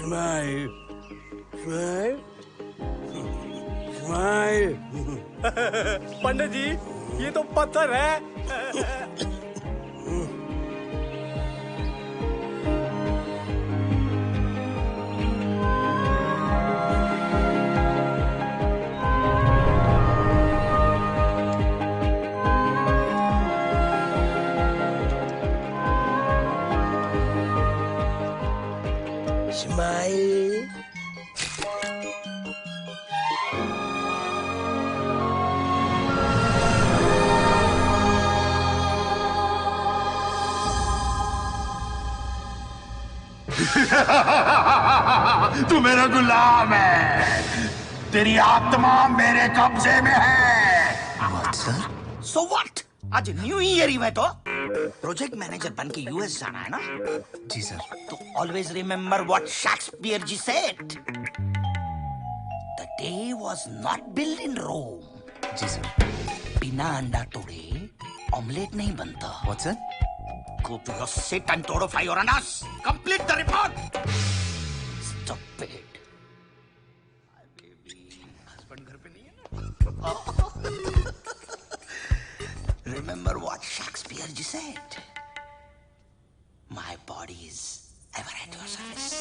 Smile. Smile. Smile. पंडित जी, ये तो पत्थर है। Smile. तू मेरा गुलाम है, तेरी आत्मा मेरे कब्जे में है। What sir? So what? आज न्यू ईयर ही में तो प्रोजेक्ट मैनेजर बन के यूएस जाना है ना? जी सर। तो always remember what Shakespeare ji said, the day was not build in Rome. जी सर। बिना अंडा तोड़े ऑमलेट नहीं बनता। What sir? Go to your seat and tortify your anus. Complete the report. Stupid. Husband घर पे नहीं है ना? Remember what Shakespeare ji said. My body is ever at your service.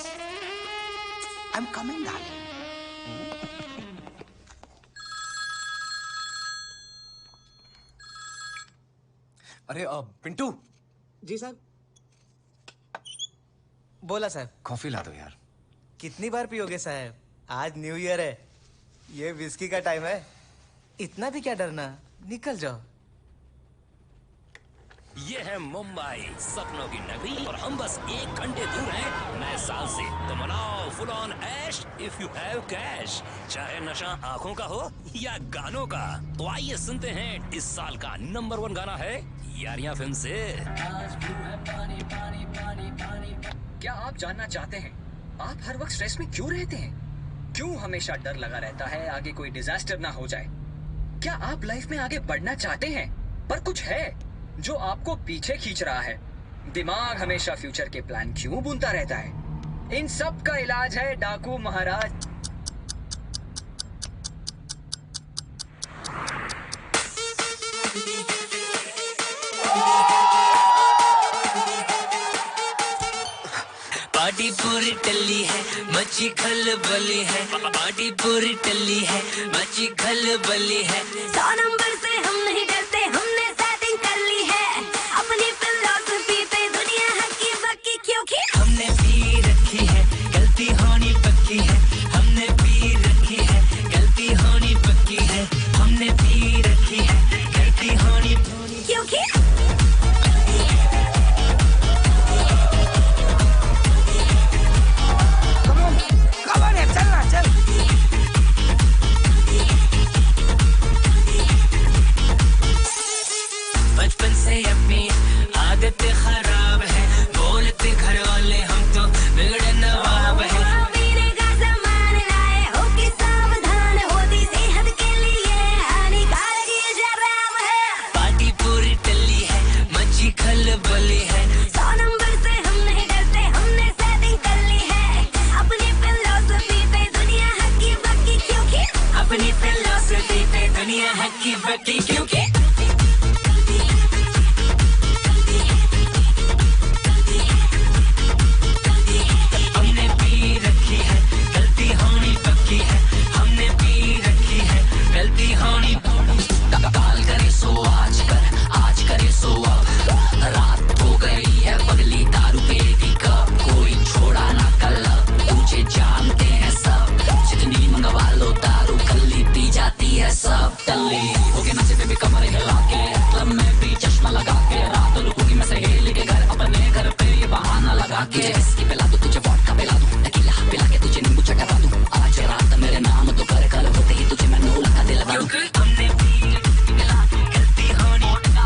I'm coming, darling. अरे पिंटू। जी साहब। बोला साहब। कॉफी ला दो यार। कितनी बार पियोगे साहब? आज न्यू ईयर है, ये विस्की का टाइम है। इतना भी क्या डरना, निकल जाओ। ये है मुंबई, सपनों की नगरी, और हम बस 1 घंटे दूर हैं नए साल से। तो मनाओ फुल ऑन ऐश इफ यू हैव कैश, चाहे नशा आंखों का हो या गानों का। तो आइए सुनते हैं इस साल का नंबर 1 गाना है यारियां फिल्म से। क्या आप जानना चाहते हैं आप हर वक्त स्ट्रेस में क्यों रहते हैं? क्यों हमेशा डर लगा रहता है आगे कोई डिजास्टर ना हो जाए? क्या आप लाइफ में आगे बढ़ना चाहते हैं पर कुछ है जो आपको पीछे खींच रहा है? दिमाग हमेशा फ्यूचर के प्लान क्यों बुनता रहता है? इन सब का इलाज है डाकू महाराज। पार्टी पूरी टल्ली है, मची खलबली है। पार्टी पूरी टल्ली है, मची खलबली है। 100 नंबर से हम नहीं डरते, हमने सेटिंग कर ली है। अपनी फिलॉसफी पे दुनिया हक्की बक्की, क्योंकि हमने पी रखी है, गलती होनी पक्की है। हमने पी रखी है, गलती होनी पक्की है। हमने पी रखी है, गलती होनी क्योंकि बचपन से अपनी आदतें खराब है, बोलते घर वाले हम तो बिगड़े नवाब है। पीने का सामान लाए हो कि सावधान, होती सेहत के लिए हानिकारक ये शराब है। पार्टी पूरी टल्ली है, मची खलबली है। 100 नंबर से हम नहीं डरते, हमने सेटिंग कर ली है। अपनी फिलॉसफी पे दुनिया हक्की बक्की, क्योंकि अपनी फिलॉसफी पे दुनिया हक्की बक्की, क्योंकि हमने पी रखी है, गलती होनी पक्की है। हमने पी रखी है, गलती होनी। काल करे सो आज कर, आज करे सो अब। रात हो गई है पगली, दारू पेगी कब, कोई छोड़ा ना कल। तुझे जानते हैं सब, जितनी मंगवा लो दारू कल्ली पी जाती है सब। टल्ली होके नाचे पे भी कमर हिला के, क्लब में भी चश्मा लगा के। रात रुकूंगी मैं सहेली के घर, अपने घर पे ये बहाना लगा के। इसकी पिला दूं तुझे वोडका पिला दूं, टकीला पिला के तुझे नींबू चटा दूं। आज रात मेरे नाम तो कर, कल होते ही तुझे मैं नूला का दिलवा दूं। हमने पी पिला, गलती होनी पिला।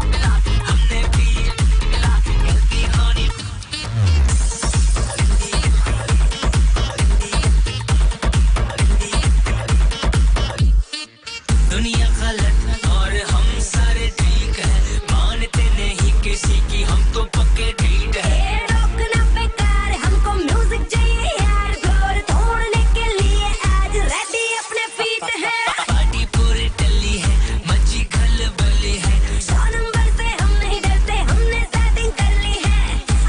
हमने पी पिला, गलती होनी। दुनिया गलत और हम सारे ठीक है, मानते नहीं किसी की, हम तो पक्के ठीक है। ये रोकना बेकार, हमको म्यूजिक चाहिए यार। फ्लोर तोड़ने के लिए आज रेडी अपने फीट है। पार्टी पूरी टल्ली है, मची खलबली है। 100 नंबर से हम नहीं डरते, हमने सेटिंग कर ली है।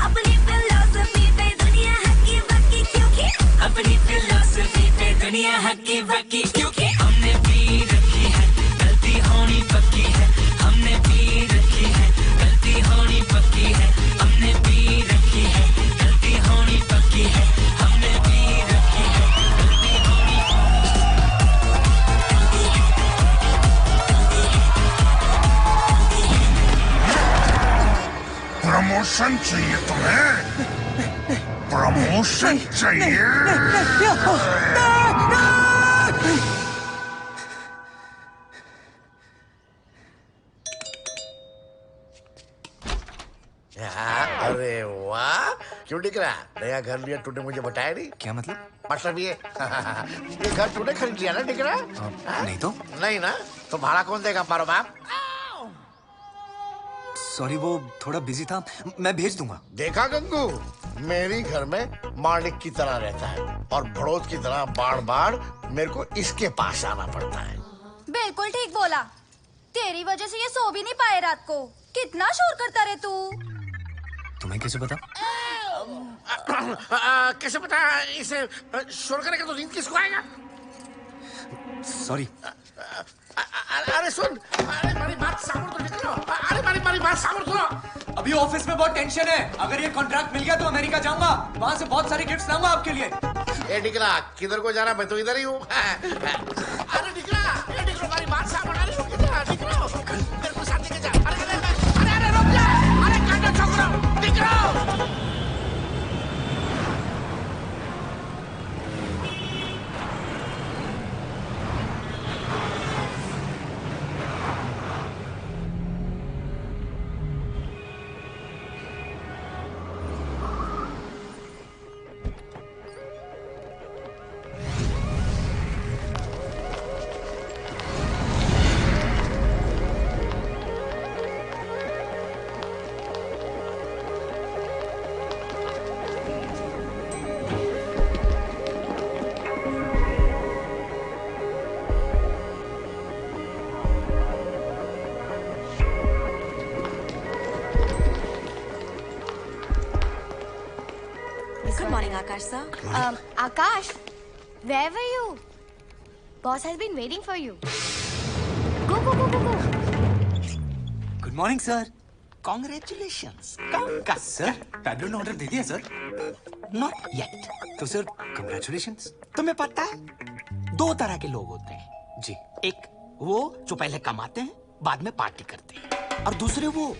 अपनी फिलॉसफी पे दुनिया हक्की बक्की, क्योंकि अपनी फिलॉसफी पे दुनिया हक्की बक्की, क्योंकि हमने पी रखी है, गलती होनी पक्की है। हमने पी रखी है, गलती होनी पक्की है। हमने पी रखी है, गलती होनी पक्की है। हमने पी रखी है, गलती होनी। प्रमोशन चाहिए तुम्हें? प्रमोशन चाहिए? अरे वाह, क्यों दिख रहा? नया घर लिया तूने, मुझे बताया नहीं। क्या मतलब? मतलब ये ये घर तूने खरीद लिया ना, दिख रहा? नहीं तो। नहीं ना, तो भाड़ा कौन देगा? मारो बाप। सॉरी, वो थोड़ा बिजी था, मैं भेज दूंगा। देखा गंगू, मेरी घर में मालिक की तरह रहता है और बड़ौत की तरह बार बार मेरे को इसके पास आना पड़ता है। बिल्कुल ठीक बोला। तेरी वजह से ये सो भी नहीं पाए रात को। कितना शोर करता रे तू। तुम्हें कैसे पता? कैसे पता? इसे शोर करेगा तो नींद किसको आएगा? सॉरी। अरे सुन, अरे मेरी बात सामने तो निकलो। अरे मेरी बात सामने सुनो। अभी ऑफिस में बहुत टेंशन है। अगर ये कॉन्ट्रैक्ट मिल गया तो अमेरिका जाऊंगा, वहां से बहुत सारे गिफ्ट्स लाऊंगा आपके लिए। ए डिकला, किधर को जाना? मैं तो इधर ही हूँ। अरे डिकला, मेरी बात सामने नहीं होगी। डिकला, मेरे को साथ लेके जा। अरे रुक जा। अरे कांटा छोकरा, डिकला। Good morning, Akash sir. Akash, where were you? Boss has been waiting for you. Go, go, go, go, go. Good morning sir. Congratulations. Sir, tablet order दे दिया सर? Not yet. तो सर कंग्रेचुलेशंस। तुम्हें पता है, दो तरह के लोग होते हैं जी। एक वो जो पहले कमाते हैं, बाद में पार्टी करते हैं, और दूसरे वो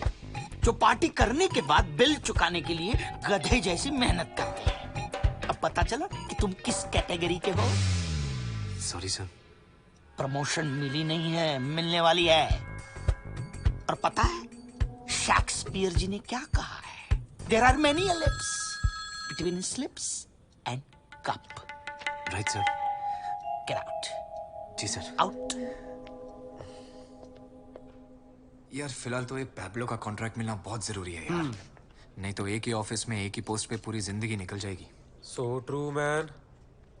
जो पार्टी करने के बाद बिल चुकाने के लिए गधे जैसी मेहनत करते हैं। अब पता चला कि तुम किस कैटेगरी के हो। Sorry sir. प्रमोशन मिली नहीं है, मिलने वाली है। और पता है शेक्सपियर जी ने क्या कहा है? There are many lips between slips and cup. Right sir. Get out. जी सर। आउट। यार फिलहाल तो एक पैब्लो का कॉन्ट्रैक्ट मिलना बहुत जरूरी है यार। नहीं तो एक ही ऑफिस में एक ही पोस्ट पे पूरी जिंदगी निकल जाएगी। So true man.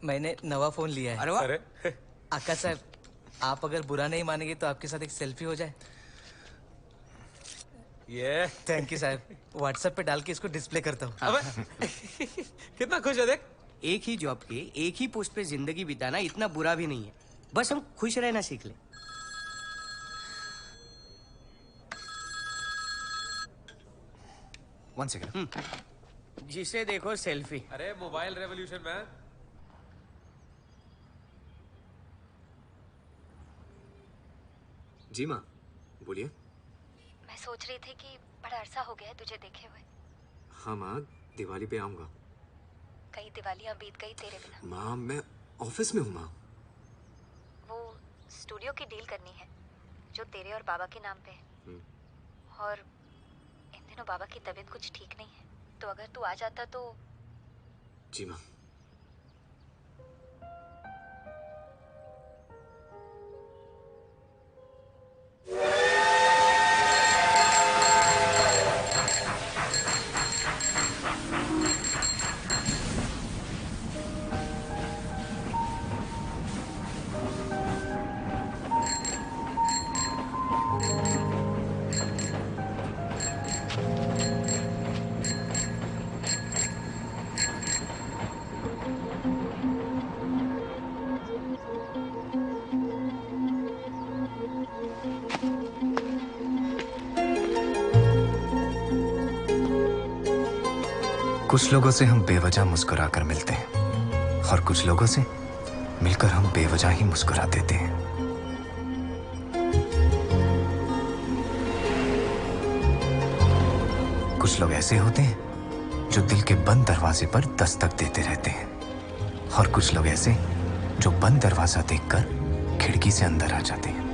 मैंने नवा फोन लिया है। अरे वाह। अरे आकाश साहब, आप अगर बुरा नहीं मानेंगे तो आपके साथ एक सेल्फी हो जाए। ये थैंक यू साहब। व्हाट्सएप पे डाल के इसको डिस्प्ले करता हूँ। अबे कितना खुश है देख। एक ही जॉब के एक ही पोस्ट पे जिंदगी बिताना इतना बुरा भी नहीं है। बस हम खुश रहना सीख लें। One second. जिसे देखो सेल्फी। अरे मोबाइल रेवोल्यूशन मैन। जी माँ, बोलिए। मैं सोच रही थी कि बड़ा अरसा हो गया है तुझे देखे हुए। हाँ माँ, दिवाली पे आऊंगा। कई दिवालियां बीत गई तेरे बिना। माँ मैं ऑफिस में हूँ माँ। वो स्टूडियो की डील करनी है जो तेरे और बाबा के नाम पे है। और इन दिनों बाबा की तबीयत कुछ ठीक नहीं है, तो अगर तू आ जाता तो। जी माँ। कुछ लोगों से हम बेवजह मुस्कुराकर मिलते हैं और कुछ लोगों से मिलकर हम बेवजह ही मुस्कुरा देते हैं। कुछ लोग ऐसे होते हैं जो दिल के बंद दरवाजे पर दस्तक देते रहते हैं, और कुछ लोग ऐसे जो बंद दरवाजा देखकर खिड़की से अंदर आ जाते हैं।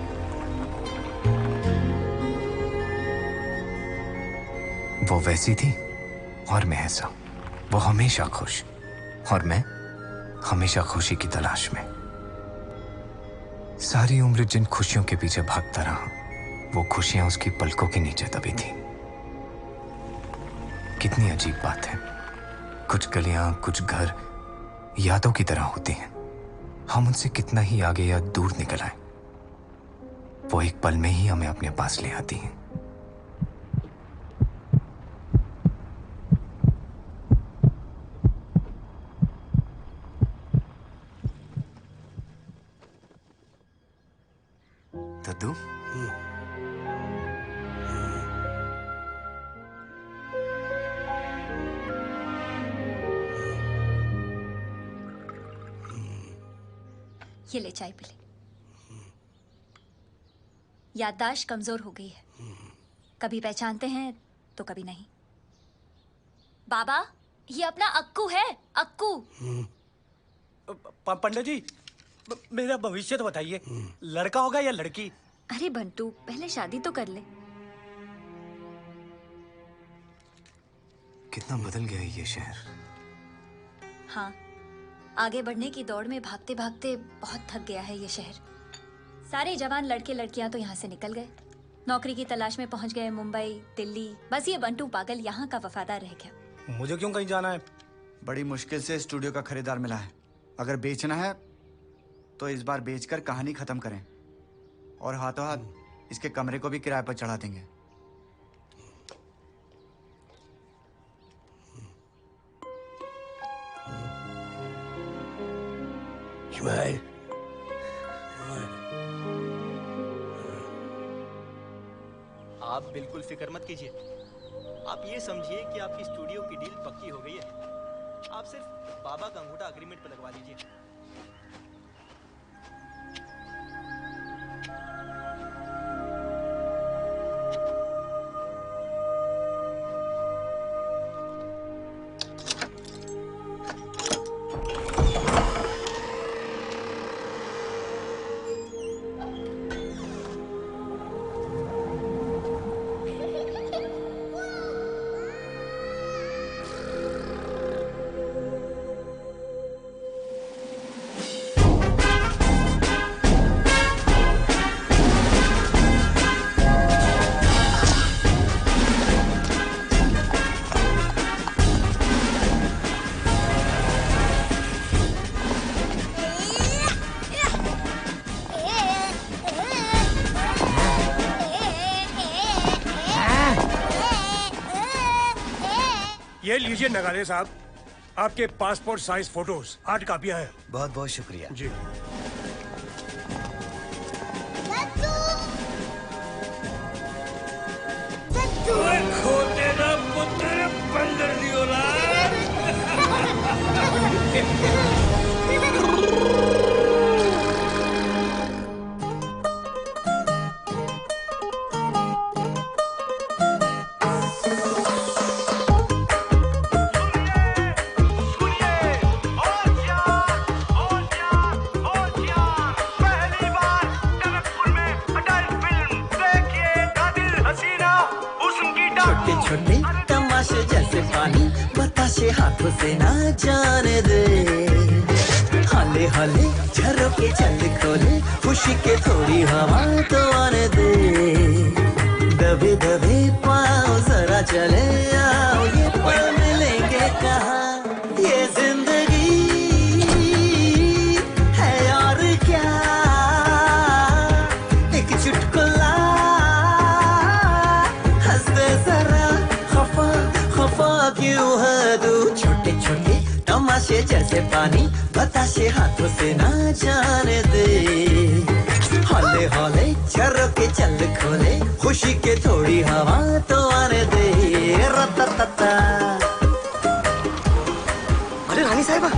वो वैसी थी और मैं ऐसा। वो हमेशा खुश और मैं हमेशा खुशी की तलाश में। सारी उम्र जिन खुशियों के पीछे भागता रहा, वो खुशियां उसकी पलकों के नीचे दबी थी। कितनी अजीब बात है, कुछ गलियां, कुछ घर यादों की तरह होते हैं। हम उनसे कितना ही आगे या दूर निकल आए, वो एक पल में ही हमें अपने पास ले आती हैं। दद्दू, ये ले चाय पी ले। याददाश्त कमजोर हो गई है, कभी पहचानते हैं तो कभी नहीं। बाबा, ये अपना अक्कू है, अक्कू। पंडित जी, मेरा भविष्य तो बताइए, लड़का होगा या लड़की? अरे बंटू, पहले शादी तो कर ले। कितना बदल गया है ये शहर। हाँ, आगे बढ़ने की दौड़ में भागते भागते बहुत थक गया है ये शहर। सारे जवान लड़के लड़कियां तो यहाँ से निकल गए, नौकरी की तलाश में पहुंच गए मुंबई, दिल्ली। बस ये बंटू पागल यहाँ का वफादार रह गया। मुझे क्यों कहीं जाना है? बड़ी मुश्किल से स्टूडियो का खरीदार मिला है। अगर बेचना है तो इस बार बेचकर कहानी खत्म करें, और हाथों हाथ इसके कमरे को भी किराए पर चढ़ा देंगे। स्माइल। आप बिल्कुल फिक्र मत कीजिए। आप ये समझिए कि आपकी स्टूडियो की डील पक्की हो गई है। आप सिर्फ बाबा का अंगूठा अग्रीमेंट पर लगवा लीजिए। ये लीजिए नगाड़े साहब, आपके पासपोर्ट साइज फोटोज 8 कापियां हैं। बहुत बहुत शुक्रिया जी। खोते ना पुत्र बंदर दियो ना। छोटे तमाशे जैसे पानी बताशे हाथों से ना जाने दे। हाले हाले झरोके चल खोले, खुशी के थोड़ी हवा तो आने दे। दबे दबे पाँव जरा चले आओ, ये पल मिलेंगे कहाँ। ये जिंदगी है और क्या, एक चुटकुला हंस दे जरा। खफा क्यों है तू? छोटे छोटे तमाशे जैसे पानी बताशे हाथों से ना जाने दे। हौले हौले झरोके चल खोले, खुशी के थोड़ी हवा तो आने दे। रततता। अरे रानी साहिबा,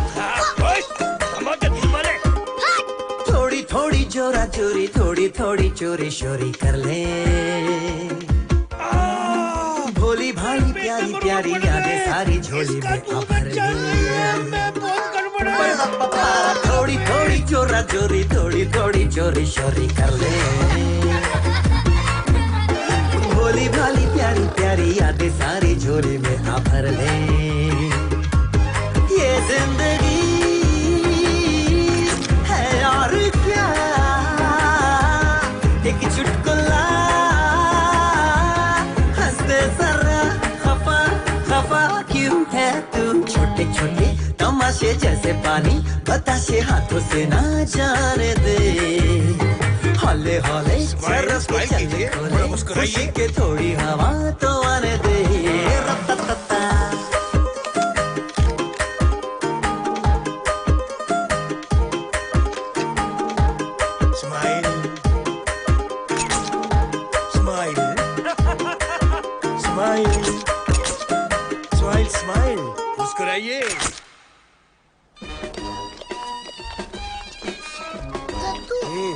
थोड़ी थोड़ी जोरा चोरी, थोड़ी थोड़ी चोरी शोरी कर ले। भोली भाली प्यारी प्यारी प्यारी यादें सारी झोली में भर थोड़ी थोड़ी जोरा जोरी थोड़ी थोड़ी चोरी शोरी कर ले भोली भाली प्यारी प्यारी यादें सारी झोली में भर ले ये जिंदगी है और क्या एक चुटकुला हंसते जरा खफा खफा क्यों है तू छोटे छोटे तमाशे जैसे पानी बताशे हाथों से ना जाने दे हौले हौले सरस पे चले खुशी के थोड़ी हवा तो आने दे रत्ता मुस्कुराइए।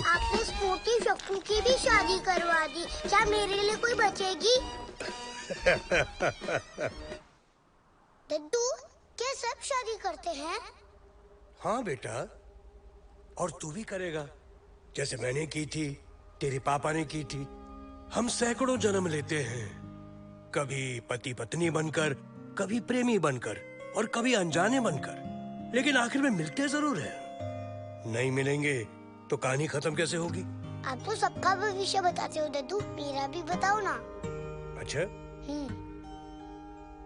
आपने स्कूटी शक्कू की भी शादी करवा दी, क्या मेरे लिए कोई बचेगी? दद्दू, क्या सब शादी करते हैं? हाँ बेटा, और तू भी करेगा, जैसे मैंने की थी, तेरे पापा ने की थी। हम सैकड़ों जन्म लेते हैं, कभी पति पत्नी बनकर, कभी प्रेमी बनकर और कभी अनजाने बनकर, लेकिन आखिर में मिलते जरूर हैं। नहीं मिलेंगे तो कहानी खत्म कैसे होगी? आप तो सबका भविष्य बताते हो दद्दू, मेरा भी बताओ ना। अच्छा,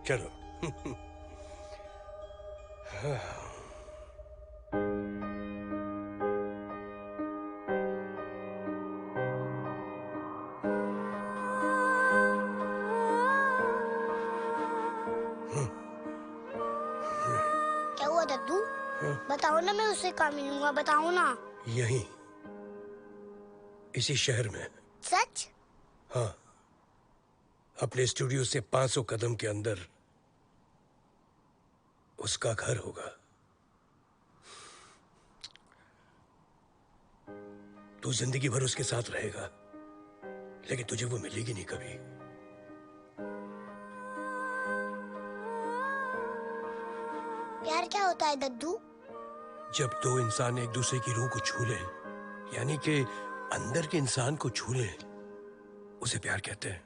चलो। क्या हुआ दद्दू? बताओ ना, मैं उससे कहाँ मिलूंगा, बताओ ना। यहीं, इसी शहर में। सच? हाँ, अपने स्टूडियो से 500 कदम के अंदर उसका घर होगा। तू जिंदगी भर उसके साथ रहेगा, लेकिन तुझे वो मिलेगी नहीं कभी। प्यार क्या होता है दद्दू? जब दो इंसान एक दूसरे की रूह को छू ले, यानी कि अंदर के इंसान को छू ले, उसे प्यार कहते हैं।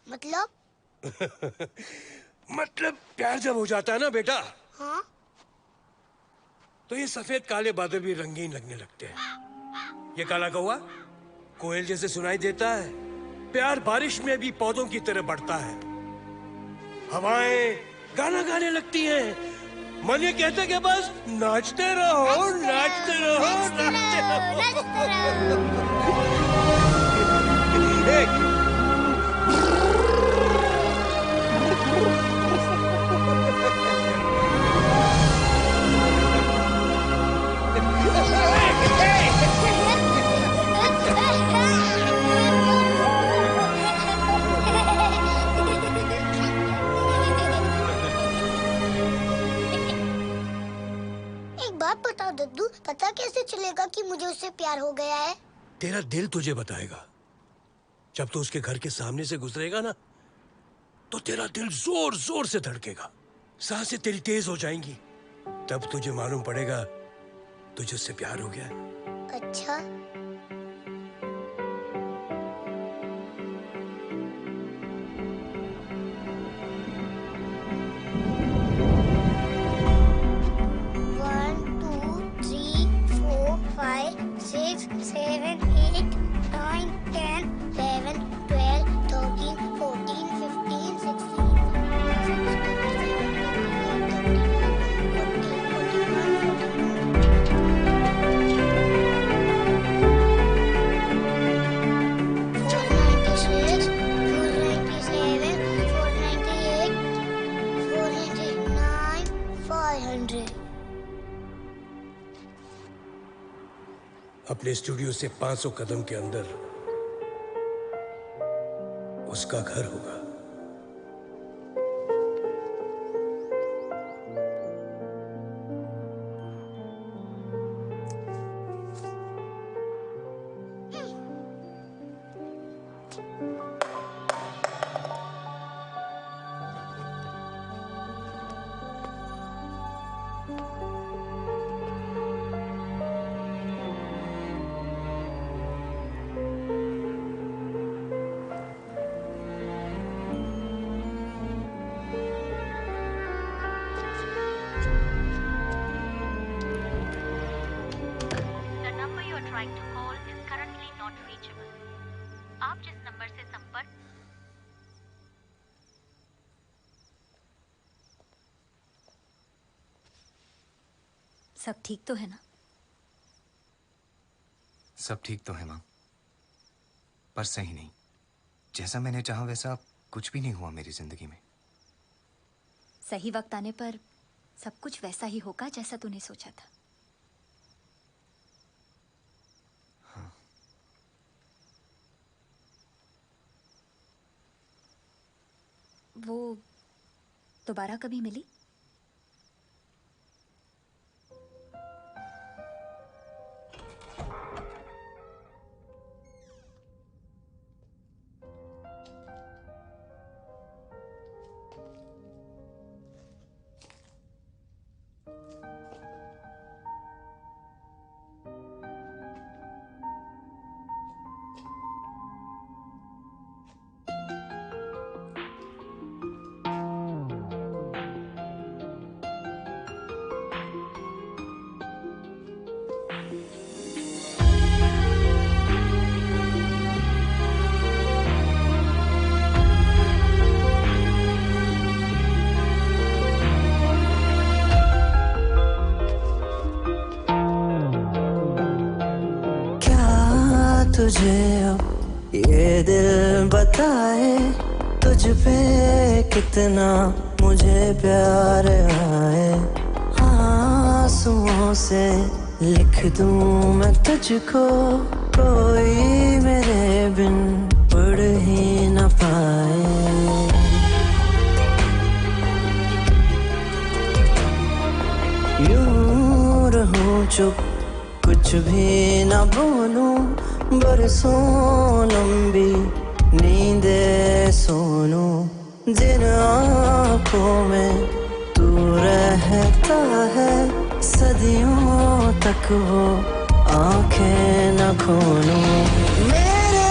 मतलब? मतलब प्यार जब हो जाता है ना बेटा, हाँ? तो ये सफेद काले बादल भी रंगीन लगने लगते हैं। ये काला कौवा कोयल जैसे सुनाई देता है। प्यार बारिश में भी पौधों की तरह बढ़ता है। हवाएं गाना गाने लगती हैं। मन ये कहता है कि बस नाचते रहो, नाचते रहो, नाचते रहो। बताओ दद्दू, पता कैसे चलेगा कि मुझे उससे प्यार हो गया है? तेरा दिल तुझे बताएगा। जब तू उसके घर के सामने से गुजरेगा ना, तो तेरा दिल जोर जोर से धड़केगा, सांसें तेरी तेज हो जाएंगी। तब तुझे मालूम पड़ेगा तुझे उससे प्यार हो गया है। अच्छा, अपने स्टूडियो से 500 कदम के अंदर उसका घर होगा। सब ठीक तो है ना? सब ठीक तो है माँ, पर सही नहीं। जैसा मैंने चाहा वैसा कुछ भी नहीं हुआ मेरी जिंदगी में। सही वक्त आने पर सब कुछ वैसा ही होगा जैसा तूने सोचा था। हाँ। वो दोबारा कभी मिली? तुझे अब ये दिल बताए तुझ पे कितना मुझे प्यार आए। आंसुओं से लिख दूं मैं तुझको, कोई मेरे बिन पढ़ ही न पाए। यूं रहूं चुप, कुछ भी न बोलूं, बरसों लंबी नींदे सोनू। जिन आँखों में तू रहता है, सदियों तक वो आंखें न खोलूं। मेरे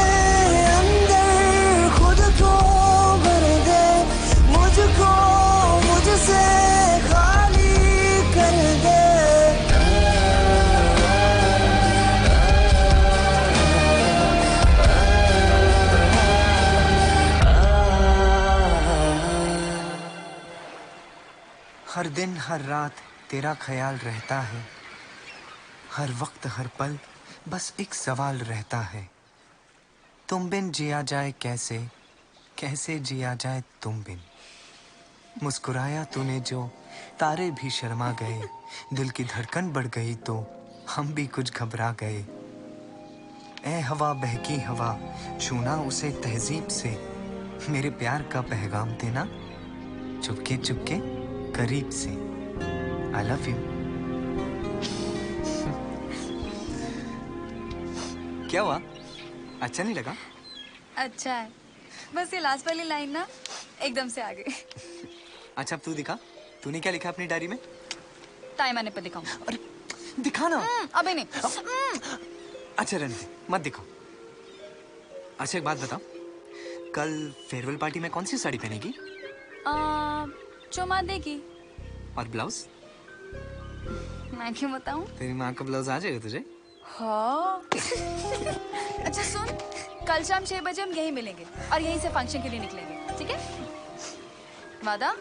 अंदर खुद को भर दे, मुझको मुझसे खाली कर दे। हर दिन हर रात तेरा ख्याल रहता है, हर वक्त हर पल बस एक सवाल रहता है। तुम बिन जिया जाए कैसे, कैसे जिया जाए तुम बिन। मुस्कुराया तूने जो, तारे भी शर्मा गए, दिल की धड़कन बढ़ गई तो हम भी कुछ घबरा गए। ए हवा बहकी हवा, छूना उसे तहजीब से, मेरे प्यार का पैगाम देना चुपके चुपके करीब से। I love you। क्या हुआ? अच्छा नहीं लगा? अच्छा है, बस ये लास्ट वाली लाइन ना एकदम से आ गई। अच्छा अब तू दिखा, तूने क्या लिखा अपनी डायरी में? टाइम आने पर दिखाऊंगा। अरे दिखा ना। अभी नहीं। अच्छा रहने दे, मत दिखाओ। अच्छा एक बात बताओ, कल फेयरवेल पार्टी में कौन सी साड़ी पहनेगी? जो माँ देगी। और ब्लाउज? मैं क्यों बताऊं? तेरी माँ का ब्लाउज आ जाएगा तुझे? हाँ। अच्छा सुन, कल शाम 6 बजे हम यहीं मिलेंगे और यहीं से फंक्शन के लिए निकलेंगे, ठीक है? वादा?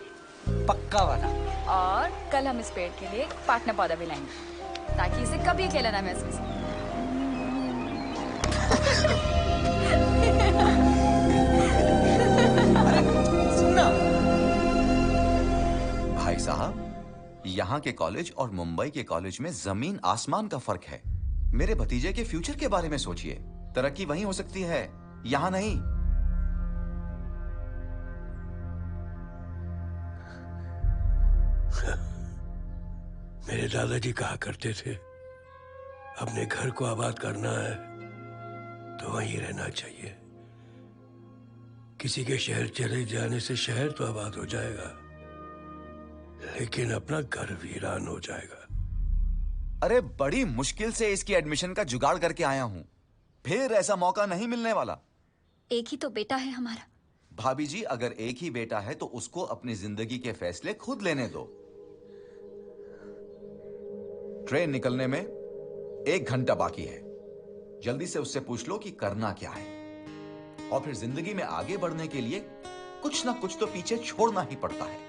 पक्का वादा। और कल हम इस पेड़ के लिए पार्टनर पौधा भी लाएंगे ताकि इसे कभी अकेला ना महसूस हो। सुनना भाई साहब, यहाँ के कॉलेज और मुंबई के कॉलेज में जमीन आसमान का फर्क है। मेरे भतीजे के फ्यूचर के बारे में सोचिए, तरक्की वहीं हो सकती है, यहाँ नहीं। मेरे दादाजी कहा करते थे, अपने घर को आबाद करना है तो वहीं रहना चाहिए। किसी के शहर चले जाने से शहर तो आबाद हो जाएगा, लेकिन अपना घर वीरान हो जाएगा। अरे बड़ी मुश्किल से इसकी एडमिशन का जुगाड़ करके आया हूं, फिर ऐसा मौका नहीं मिलने वाला। एक ही तो बेटा है हमारा। भाभी जी, अगर एक ही बेटा है तो उसको अपनी जिंदगी के फैसले खुद लेने दो। ट्रेन निकलने में 1 घंटा बाकी है, जल्दी से उससे पूछ लो कि करना क्या है, और फिर जिंदगी में आगे बढ़ने के लिए कुछ ना कुछ तो पीछे छोड़ना ही पड़ता है।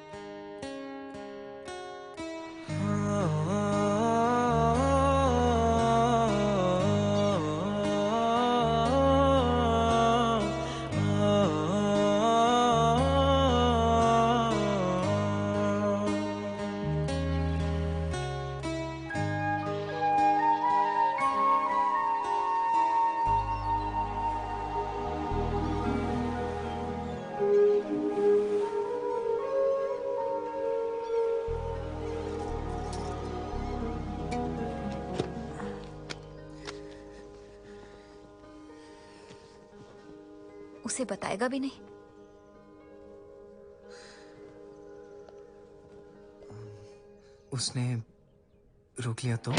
उसे बताएगा भी नहीं। उसने रोक लिया तो?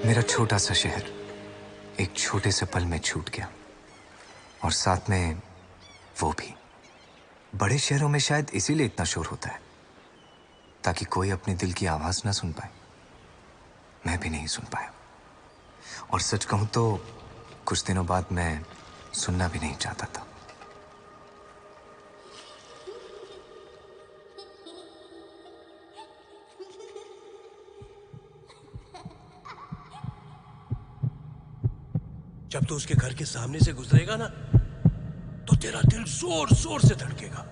मेरा छोटा सा शहर एक छोटे से पल में छूट गया, और साथ में वो भी। बड़े शहरों में शायद इसीलिए इतना शोर होता है, ताकि कोई अपने दिल की आवाज ना सुन पाए। मैं भी नहीं सुन पाया, और सच कहूं तो कुछ दिनों बाद मैं सुनना भी नहीं चाहता था। जब तू उसके घर के सामने से गुजरेगा ना, तो तेरा दिल जोर जोर से धड़केगा।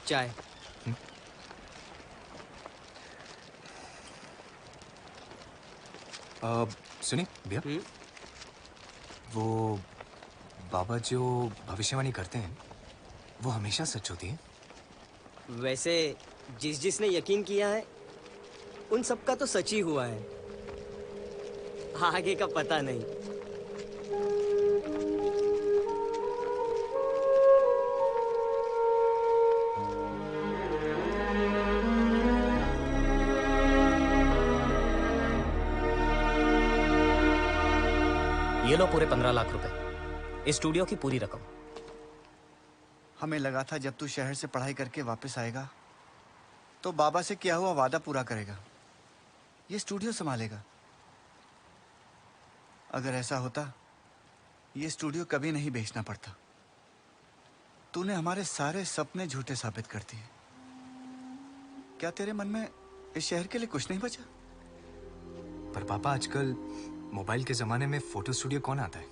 चाय। सुनिए भैया, वो बाबा जो भविष्यवाणी करते हैं वो हमेशा सच होती है? वैसे जिसने यकीन किया है उन सब का तो सच ही हुआ है, आगे का पता नहीं। ये लो पूरे 15 लाख रुपए, इस स्टूडियो की पूरी रकम। हमें लगा था जब तू शहर से पढ़ाई करके वापस आएगा तो बाबा से किया हुआ वादा पूरा करेगा, ये स्टूडियो संभालेगा। अगर ऐसा होता ये स्टूडियो कभी नहीं बेचना पड़ता। तूने हमारे सारे सपने झूठे साबित कर दिए। क्या तेरे मन में इस शहर के लिए कुछ नहीं बचा? पर पापा, आजकल मोबाइल के जमाने में फोटो स्टूडियो कौन आता है?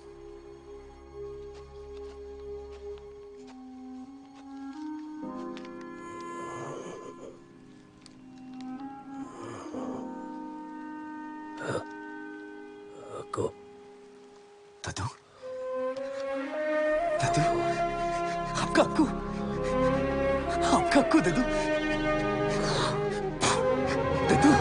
दादू, दादू, आपका अक्कू, आपका अक्कू दादू, दादू।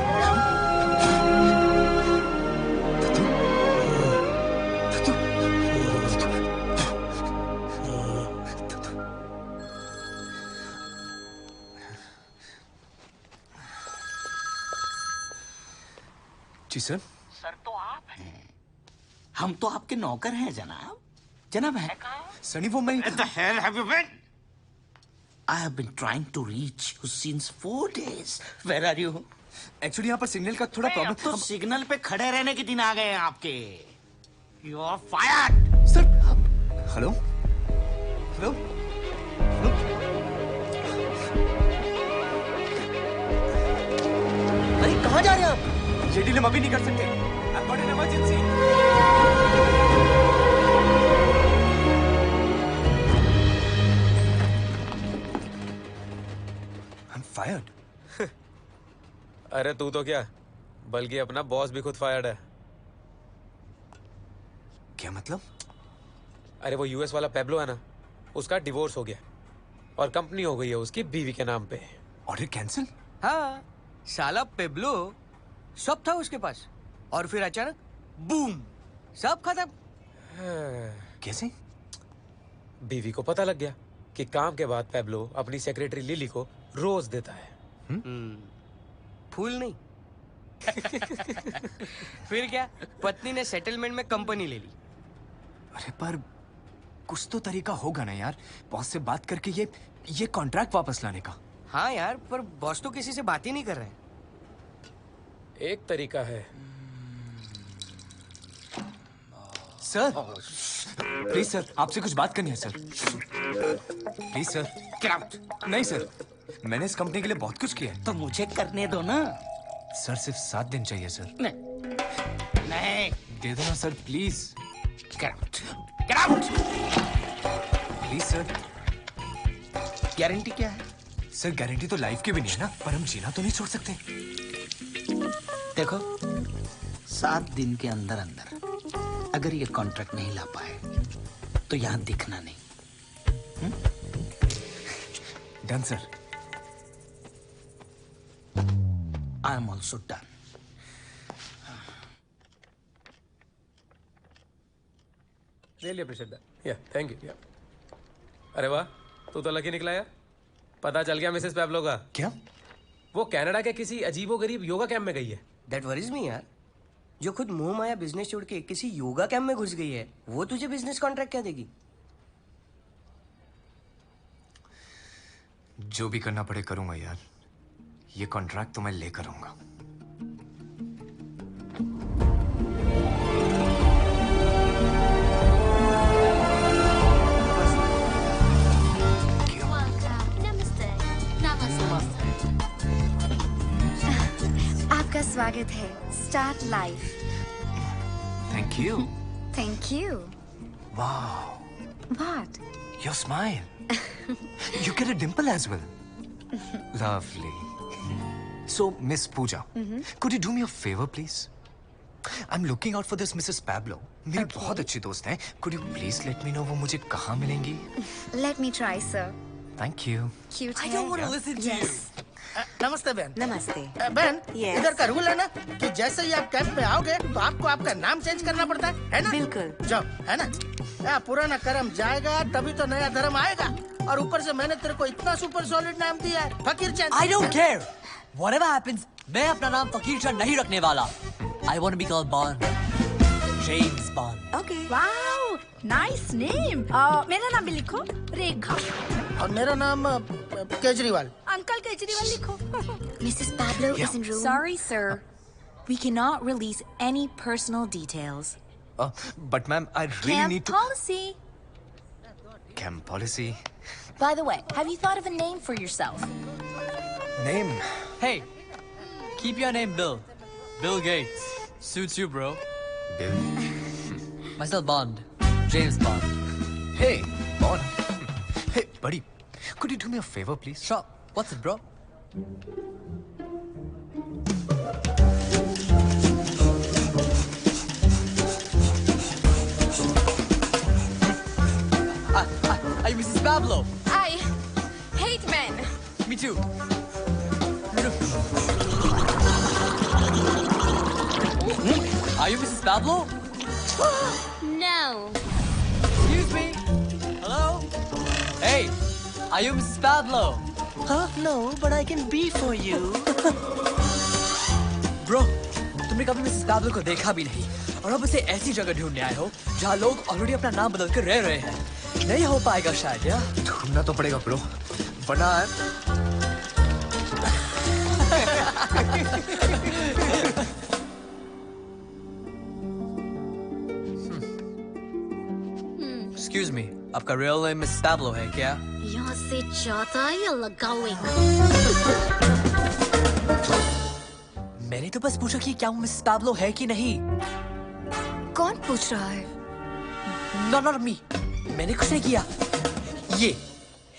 जी सर। सर तो आप हैं। हम तो आपके नौकर हैं जनाब। जनाब है कहाँ? सनी, वो मैं। The hell have you been? I have been trying to reach you since 4 days. Where are you? Actually यहाँ पर सिग्नल का थोड़ा प्रॉब्लम। तो सिग्नल पे खड़े रहने के दिन आ गए हैं आपके। You are fired. Sir, hello, hello, hello. अरे कहाँ जा रहे हैं आप? ये डील हम अभी नहीं कर सकते। I've got an emergency. I'm fired. अरे तू तो क्या, बल्कि अपना बॉस भी खुद फायर्ड है। क्या मतलब? अरे वो यूएस वाला पेब्लो है ना, उसका डिवोर्स हो गया और कंपनी हो गई है उसकी बीवी के नाम पे। Order cancel? हाँ, साला पेब्लो सब था उसके पास, और फिर अचानक बूम, सब खत्म। कैसे? बीवी को पता लग गया कि काम के बाद पेब्लो अपनी सेक्रेटरी लिली को रोज देता है। फूल नहीं। फिर क्या, पत्नी ने सेटलमेंट में कंपनी ले ली। अरे पर कुछ तो तरीका होगा ना यार, बॉस से बात करके ये कॉन्ट्रैक्ट वापस लाने का। हाँ यार, पर बॉस तो किसी से बात ही नहीं कर रहे हैं। एक तरीका है। सर प्लीज सर, आपसे कुछ बात करनी है sir. Please sir. Get out. नहीं सर, मैंने इस कंपनी के लिए बहुत कुछ किया है। तो मुझे करने दो ना। सर सिर्फ 7 दिन चाहिए सर। नहीं दे दो ना sir please. Get out, get out. Please sir. Guarantee क्या है? सर गारंटी तो लाइफ की भी नहीं है ना, पर हम जीना तो नहीं छोड़ सकते। देखो 7 दिन के अंदर अंदर अगर ये कॉन्ट्रैक्ट नहीं ला पाए तो यहां दिखना नहीं। Done sir. I am also done. Really appreciate that. या थैंक यू। या अरे वाह, तू तो लकी निकला यार। पता चल गया मिसेस पैब्लो का। क्या? वो कनाडा के किसी अजीबोगरीब योगा कैंप में गई है। दैट वरीज मी यार। जो खुद मुंह माया बिजनेस छोड़ के किसी योगा कैंप में घुस गई है, वो तुझे बिजनेस कॉन्ट्रैक्ट क्या देगी? जो भी करना पड़े करूंगा यार। ये कॉन्ट्रैक्ट तो मैं लेकर आऊंगा। आपका स्वागत है start life. Thank you. Thank you. Wow, What? your smile. You get a dimple as well. Lovely. So, Miss Pooja, could you do me a favor, please? I'm looking out for this Mrs. Pablo. मेरी बहुत अच्छी दोस्त है। Could you please let me know वो मुझे कहाँ मिलेंगी? Let me try, sir. Thank you. Cute I hair. don't want to listen to you. नमस्ते बहन। नमस्ते। बहन, Yes. इधर का रूल है ना कि जैसे ही आप कैंप में आओगे तो आपको आपका नाम चेंज करना पड़ता है ना? बिल्कुल। जाओ, है ना? पुराना कर्म जाएगा तभी तो नया धर्म आएगा। और ऊपर से मैंने तेरे को इतना सुपर सॉलिड नाम दिया है, Fakir Chand. I don't care. Whatever happens, मैं अपना नाम फकीर चंद नहीं रखने वाला। I want to be called Bond. James Bond. Okay. Wow, nice name. मेरा नाम भी लिखो, रेखा। और मेरा नाम केजरीवाल। अंकल केजरीवाल लिखो। Mrs. Pablo is in room. Sorry, sir. We cannot release any personal details. But ma'am, I really Camp need to. policy. Camp policy. By the way, have you thought of a name for yourself? Name. Hey, keep your name Bill. Bill Gates. Suits you, bro. Bill. Myself Bond. James Bond. Hey, Bond. Hey, buddy. Could you do me a favor, please? Sure. What's it, bro? Are you Mrs. Pablo? I hate men. Me too. Are you Mrs. Pablo? No. Excuse me. Hello? Hey, are you Mrs. Pablo? Huh? No, but I can be for you. Bro, तुमने कभी Mrs Pablo को देखा भी नहीं और अब उसे ऐसी जगह ढूंढने आए हो जहाँ लोग ऑलरेडी अपना नाम बदल कर रह रहे हैं। नहीं हो पाएगा शायद यार। ढूंढना तो पड़ेगा ब्रो, वरना Excuse me, आपका real name मिसेस पैब्लो है क्या? यहाँ से जाता या लगावेगा? मैंने तो बस पूछा कि क्या वो मिसेस पैब्लो है कि नहीं। कौन पूछ रहा है? Not me. मैंने कुछ नहीं किया।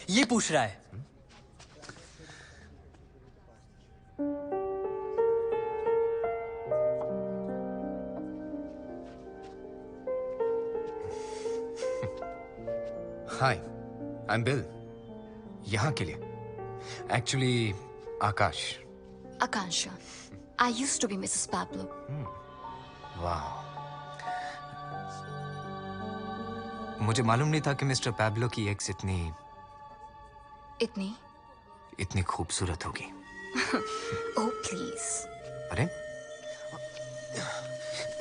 ये पूछ रहा है। Hi, I'm Bill. यहाँ के लिए actually Akash. Akansha. I used to be Mrs. Pablo. वाह, मुझे मालूम नहीं था कि मिस्टर पैब्लो की एक्स इतनी खूबसूरत होगी। Oh, please. अरे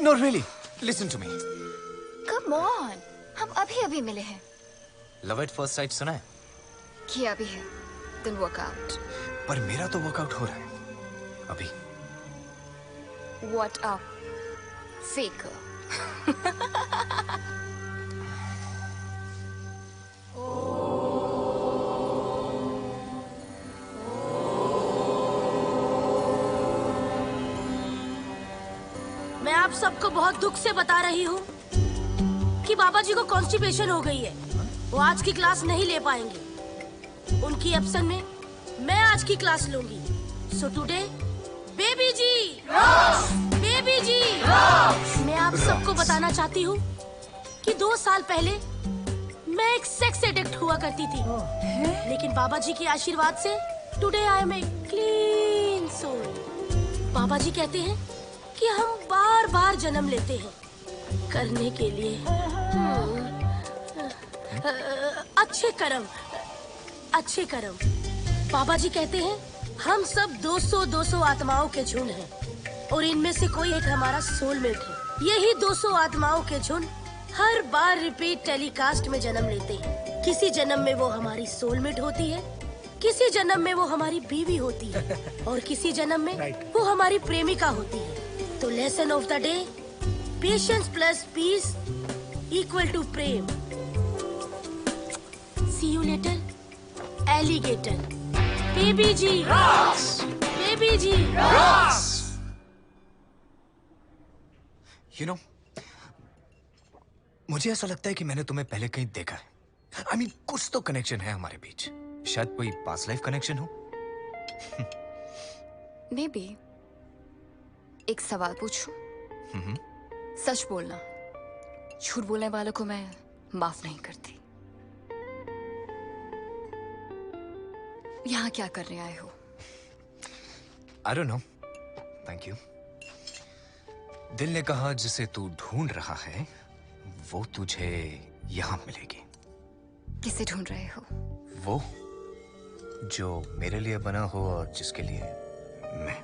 no really, listen to me. Come on. हम अभी मिले हैं। लव एट फर्स्ट साइट सुना है? किया भी है। Then work out. पर मेरा तो वर्कआउट हो रहा है अभी। What a faker. मैं आप सबको बहुत दुख से बता रही हूँ कि बाबा जी को कॉन्स्टिपेशन हो गई है। वो आज की क्लास नहीं ले पाएंगे। उनकी एब्सेंस में मैं आज की क्लास लूंगी। So today baby ji, baby जी, मैं आप सबको बताना चाहती हूँ कि 2 साल पहले मैं एक सेक्स एडिक्ट हुआ करती थी, लेकिन बाबा जी के आशीर्वाद से today I am a clean soul. बाबा जी कहते हैं कि हम बार बार जन्म लेते हैं करने के लिए अच्छे कर्म, अच्छे कर्म। बाबा जी कहते हैं हम सब 200 आत्माओं के झुंड हैं और इनमें से कोई एक हमारा सोलमेट है। यही 200 आत्माओं के झुंड हर बार रिपीट टेलीकास्ट में जन्म लेते हैं। किसी जन्म में वो हमारी सोलमेट होती है, किसी जन्म में वो हमारी बीवी होती है और किसी जन्म में वो हमारी प्रेमिका होती है। तो lesson of the day, patience plus peace equal to प्रेम। See you later alligator. Baby ji, baby ji. You know, मुझे ऐसा लगता है कि मैंने तुम्हें पहले कहीं देखा है। I mean, कुछ तो कनेक्शन है हमारे बीच। शायद कोई पास्ट लाइफ कनेक्शन हो। Maybe। एक सवाल पूछूं? सच बोलना, झूठ बोलने वालों को मैं माफ नहीं करती। यहाँ क्या करने आए हो? I don't know. Thank you. दिल ने कहा जिसे तू ढूंढ रहा है वो तुझे यहाँ मिलेगी। किसे ढूंढ रहे हो? वो जो मेरे लिए बना हो और जिसके लिए मैं।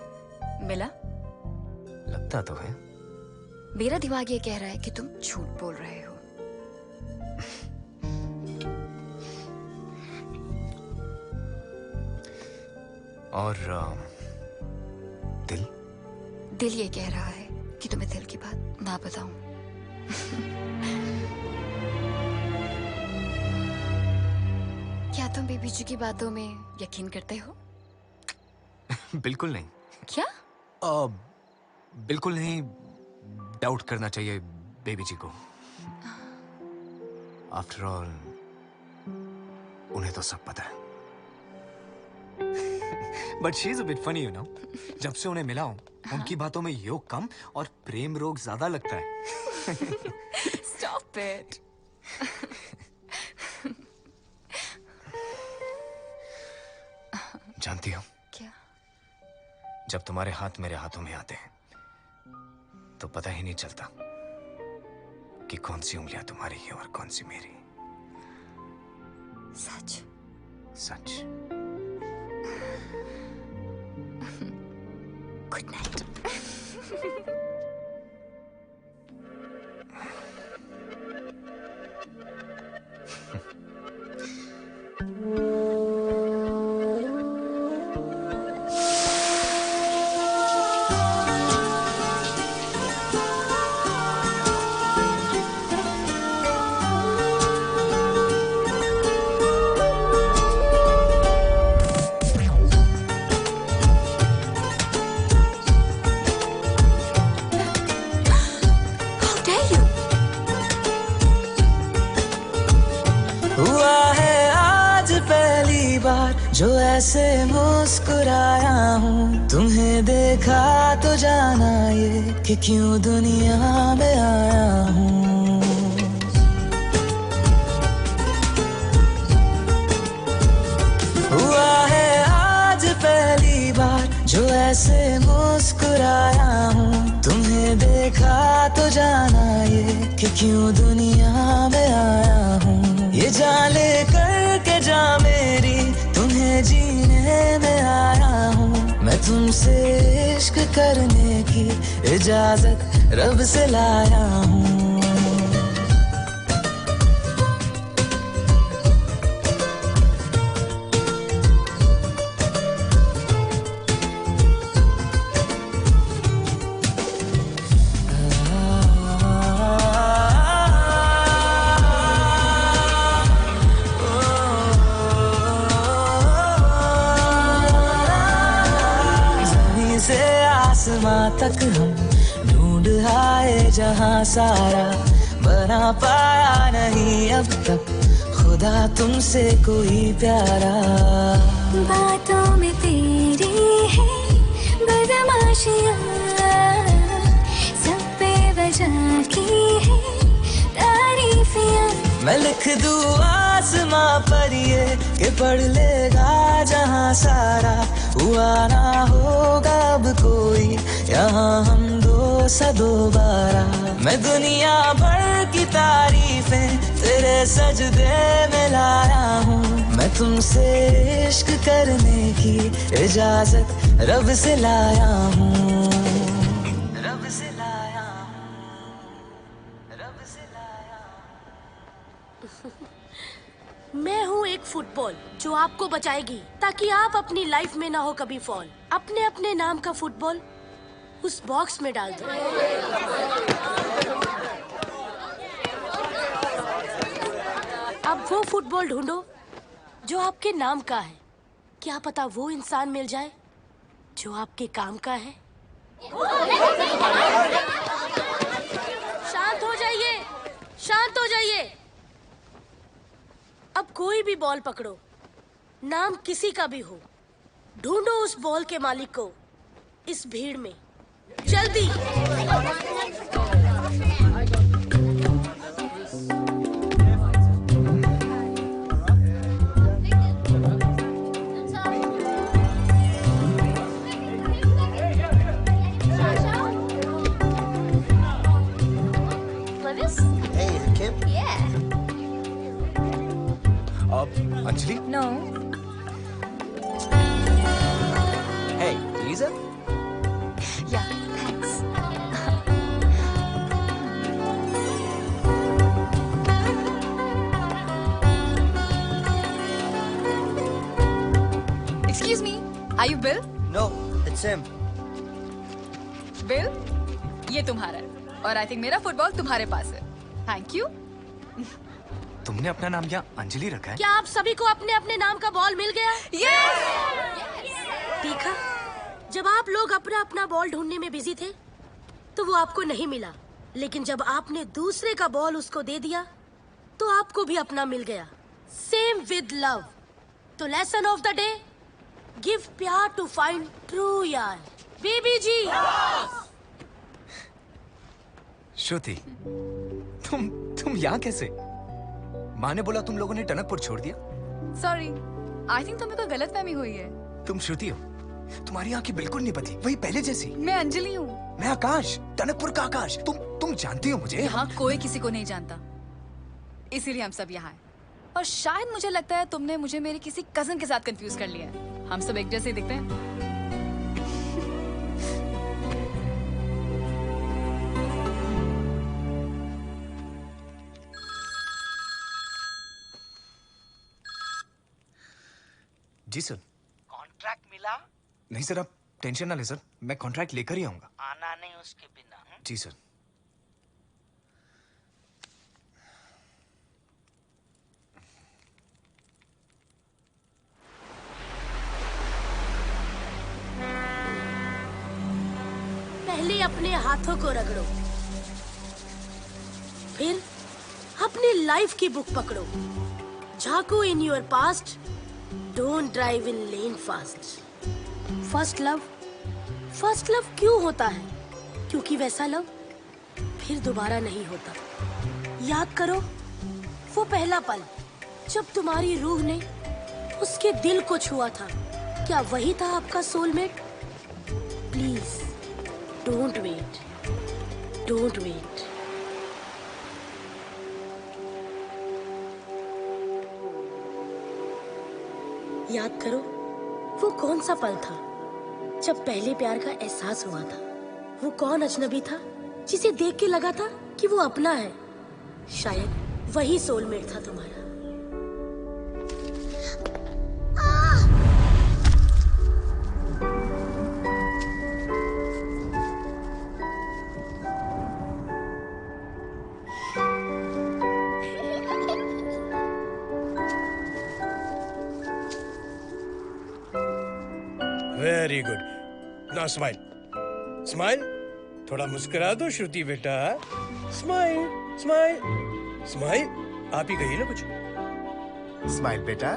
मिला? लगता तो है। मेरा दिमाग ये कह रहा है कि तुम झूठ बोल रहे हो। और दिल? दिल ये कह रहा है कि तुम्हें दिल की बात ना बताऊं। क्या तुम बेबी जी की बातों में यकीन करते हो? बिल्कुल नहीं। क्या? बिल्कुल नहीं। डाउट करना चाहिए बेबी जी को। आफ्टर ऑल उन्हें तो सब पता है। But she is a bit funny, you know. जब से उन्हें मिला हूं, उनकी बातों में योग कम और प्रेम रोग ज्यादा लगता है। Stop it। जानती हो क्या? जब तुम्हारे हाथ मेरे हाथों में आते हैं तो पता ही नहीं चलता कि कौन सी उंगलियां तुम्हारी है और कौन सी मेरी। सच? सच। Good night. जो ऐसे मुस्कुराया हूँ, तुम्हें देखा तो जाना ये कि क्यों दुनिया में आया हूँ। हुआ है आज पहली बार जो ऐसे मुस्कुराया हूँ, तुम्हें देखा तो जाना ये कि क्यों दुनिया में आया हूँ। ये जान ले करके जा मेरी, तुम्हें जीने में आया हूँ। मैं तुमसे इश्क करने की इजाजत रब से लाया हूँ। आसमां तक हम ढूंढ आए जहां सारा, बना पाया नहीं अब तक खुदा तुमसे कोई प्यारा। बातों में तेरी है बदमाशियाँ, सब पे वजह की है तारीफियाँ। मैं लिख दूँ आसमां पर ये कि पढ़ लेगा जहां सारा, हुआ ना होगा अब कोई यहाँ हम दो सा दोबारा। मैं दुनिया भर की तारीफें तेरे सजदे में लाया हूँ, मैं तुमसे इश्क करने की इजाजत रब से लाया हूँ, रब से लाया हूँ, रब से लाया। मैं हूँ एक फुटबॉल जो आपको बचाएगी ताकि आप अपनी लाइफ में ना हो कभी फॉल। अपने अपने नाम का फुटबॉल उस बॉक्स में डाल दो। अब वो फुटबॉल ढूंढो जो आपके नाम का है। क्या पता वो इंसान मिल जाए जो आपके काम का है। शांत हो जाइए, शांत हो जाइए। अब कोई भी बॉल पकड़ो, नाम किसी का भी हो, ढूंढो उस बॉल के मालिक को इस भीड़ में, जल्दी। Anjali? No. Hey, Lisa? Yeah, thanks. Excuse me, are you Bill? No, it's him. Bill, ये तुम्हारा है और आई थिंक मेरा फुटबॉल तुम्हारे पास है। Thank you. तुमने अपना नाम क्या अंजलि रखा है? क्या आप सभी को अपने अपने नाम का बॉल मिल गया? देखा, जब आप लोग अपना अपना बॉल ढूंढने में बिजी थे तो वो आपको नहीं मिला, लेकिन जब आपने दूसरे का बॉल उसको दे दिया तो आपको भी अपना मिल गया। Same with love. तो lesson of the day, give प्यार टू फाइंड ट्रू यार। बेबी जी। श्रुति, तुम यहाँ कैसे? माँ ने बोला तुम लोगों ने टनकपुर छोड़ दिया। सॉरी, आई थिंक तुम्हें कोई गलतफहमी हुई है। तुम श्रुति हो, तुम्हारी आंखें बिल्कुल नहीं बदली, वही पहले जैसी। मैं अंजलि हूँ। मैं आकाश, टनकपुर का आकाश। तुम जानती हो मुझे? यहाँ कोई किसी को नहीं जानता, इसीलिए हम सब यहाँ हैं। और शायद मुझे लगता है तुमने मुझे मेरे किसी कजन के साथ कंफ्यूज कर लिया है। हम सब एक जैसे ही दिखते हैं। जी सर। कॉन्ट्रैक्ट मिला? नहीं सर, आप टेंशन ना ले सर, मैं कॉन्ट्रैक्ट लेकर ही आऊंगा। आना नहीं उसके बिना। जी सर। पहले अपने हाथों को रगड़ो, फिर अपनी लाइफ की बुक पकड़ो, झांको in your past, don't drive in lane fast. First love क्यों होता है? क्योंकि वैसा लव फिर दोबारा नहीं होता। याद करो वो पहला पल जब तुम्हारी रूह ने उसके दिल को छुआ था। क्या वही था आपका soulmate? Please don't wait, don't wait. याद करो वो कौन सा पल था जब पहले प्यार का एहसास हुआ था। वो कौन अजनबी था जिसे देख के लगा था कि वो अपना है? शायद वही सोलमेट था तुम्हारा। Very good. Now smile. Smile, थोड़ा मुस्कुरा दो श्रुति बेटा। Smile smile smile. आप ही कहिए ना कुछ। स्माइल बेटा,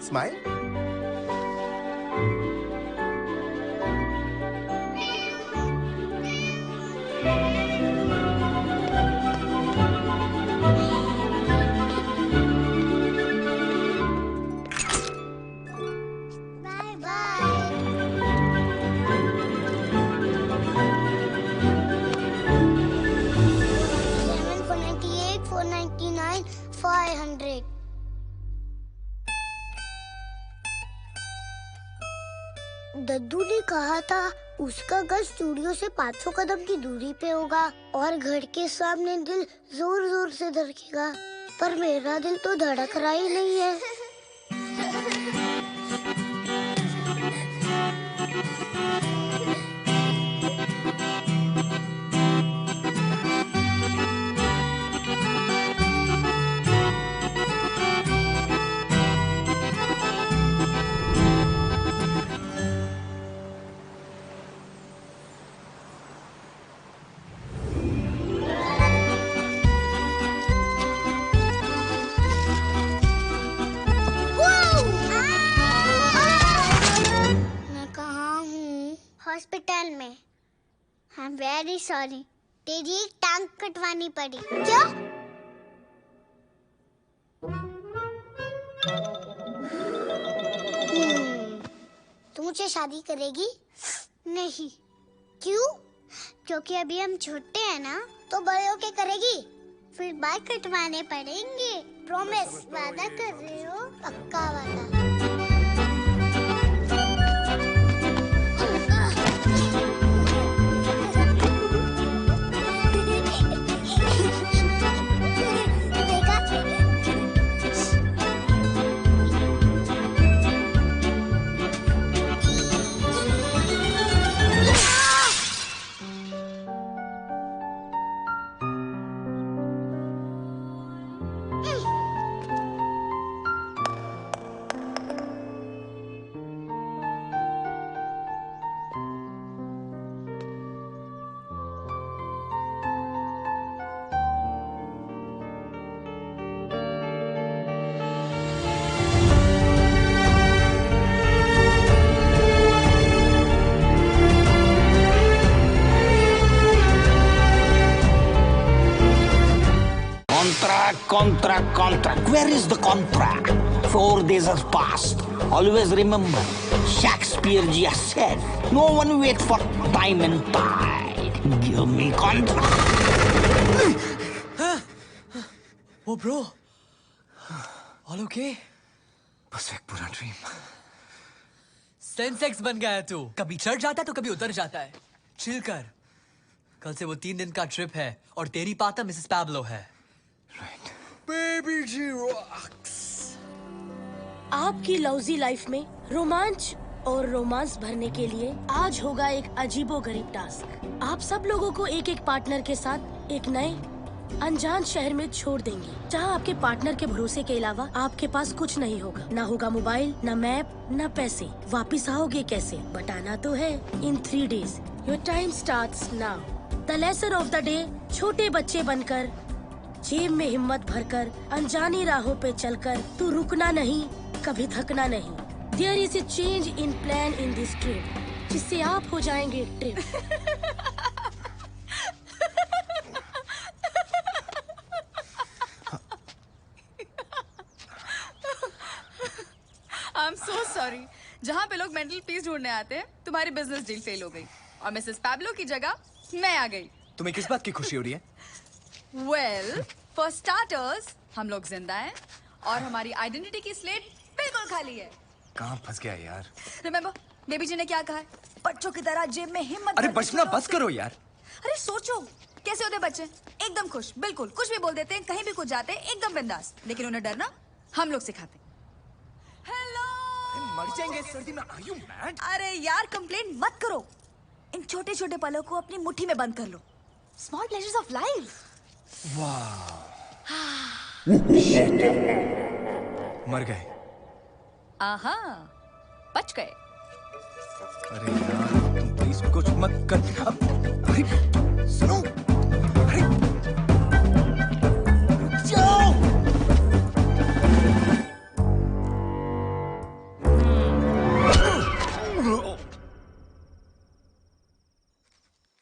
स्माइल। Bye bye. 498, 499, 500। दद्दू ने कहा था उसका घर स्टूडियो से 500 कदम की दूरी पे होगा और घर के सामने दिल जोर जोर से धड़केगा, पर मेरा दिल तो धड़क रहा ही नहीं है। हॉस्पिटल में। आई एम वेरी सॉरी, तेरी एक टांग कटवानी पड़ी। क्या? तू मुझे शादी करेगी? नहीं। क्यों? क्योंकि अभी हम छोटे हैं ना, तो बड़े होके करेगी। फिर बाल कटवाने पड़ेंगे। प्रॉमिस, वादा कर रही हो? पक्का वादा। Contract. Where is the contract? 4 days has passed. Always remember, Shakespeare just said, no one wait for time and tide. Give me contract. Oh, bro. All okay? बस एक पूरा ड्रीम। सेंसेक्स बन गया है तू। कभी चढ़ जाता है तो कभी उतर जाता है। चिल कर। कल से वो 3 दिन का ट्रिप है और तेरी पाता मिसेस पैब्लो है। बेबी जी रॉक्स। आपकी लौजी लाइफ में रोमांच और रोमांस भरने के लिए आज होगा एक अजीबोगरीब टास्क। आप सब लोगों को एक एक पार्टनर के साथ एक नए अनजान शहर में छोड़ देंगे, जहां आपके पार्टनर के भरोसे के अलावा आपके पास कुछ नहीं होगा। ना होगा मोबाइल, ना मैप, ना पैसे। वापिस आओगे कैसे? बताना तो है। इन 3 days your time starts now. The lesson of the day, छोटे बच्चे बनकर, जेब में हिम्मत भरकर, अनजानी राहों पे चलकर, तू रुकना नहीं, कभी थकना नहीं। There is a change in plan in this trip, जिससे आप हो जाएंगे ट्रिप। I'm so sorry. जहाँ पे लोग मेंटल पीस ढूंढने आते हैं, तुम्हारी बिजनेस डील फेल हो गई और मिसेस पैब्लो की जगह मैं आ गई। तुम्हें किस बात की खुशी हो रही है? Well, for starters, हम लोग जिंदा हैं और हमारी आइडेंटिटी की स्लेट बिल्कुल खाली है। कहाँ फंस गया यार? Remember, बेबी जी ने क्या कहा है? बच्चों की तरह जेब में हिम्मत। अरे बचना बस करो यार। अरे सोचो, कैसे होते बच्चे? एकदम खुश, बिल्कुल कुछ भी बोल देते हैं, कहीं भी कुछ जाते हैं, एकदम बिंदास। लेकिन उन्हें डरना हम लोग सिखाते हैं। हेलो। मर जाएंगे सर्दी में। Are you mad? अरे यार, कंप्लेंट मत करो। इन छोटे छोटे पलों को अपनी मुट्ठी में बंद कर लो। Small pleasures of life. मर गए। आहा, बच गए। अरे यार तुम प्लीज कुछ मत कर। अरे सुनो, अरे जाओ।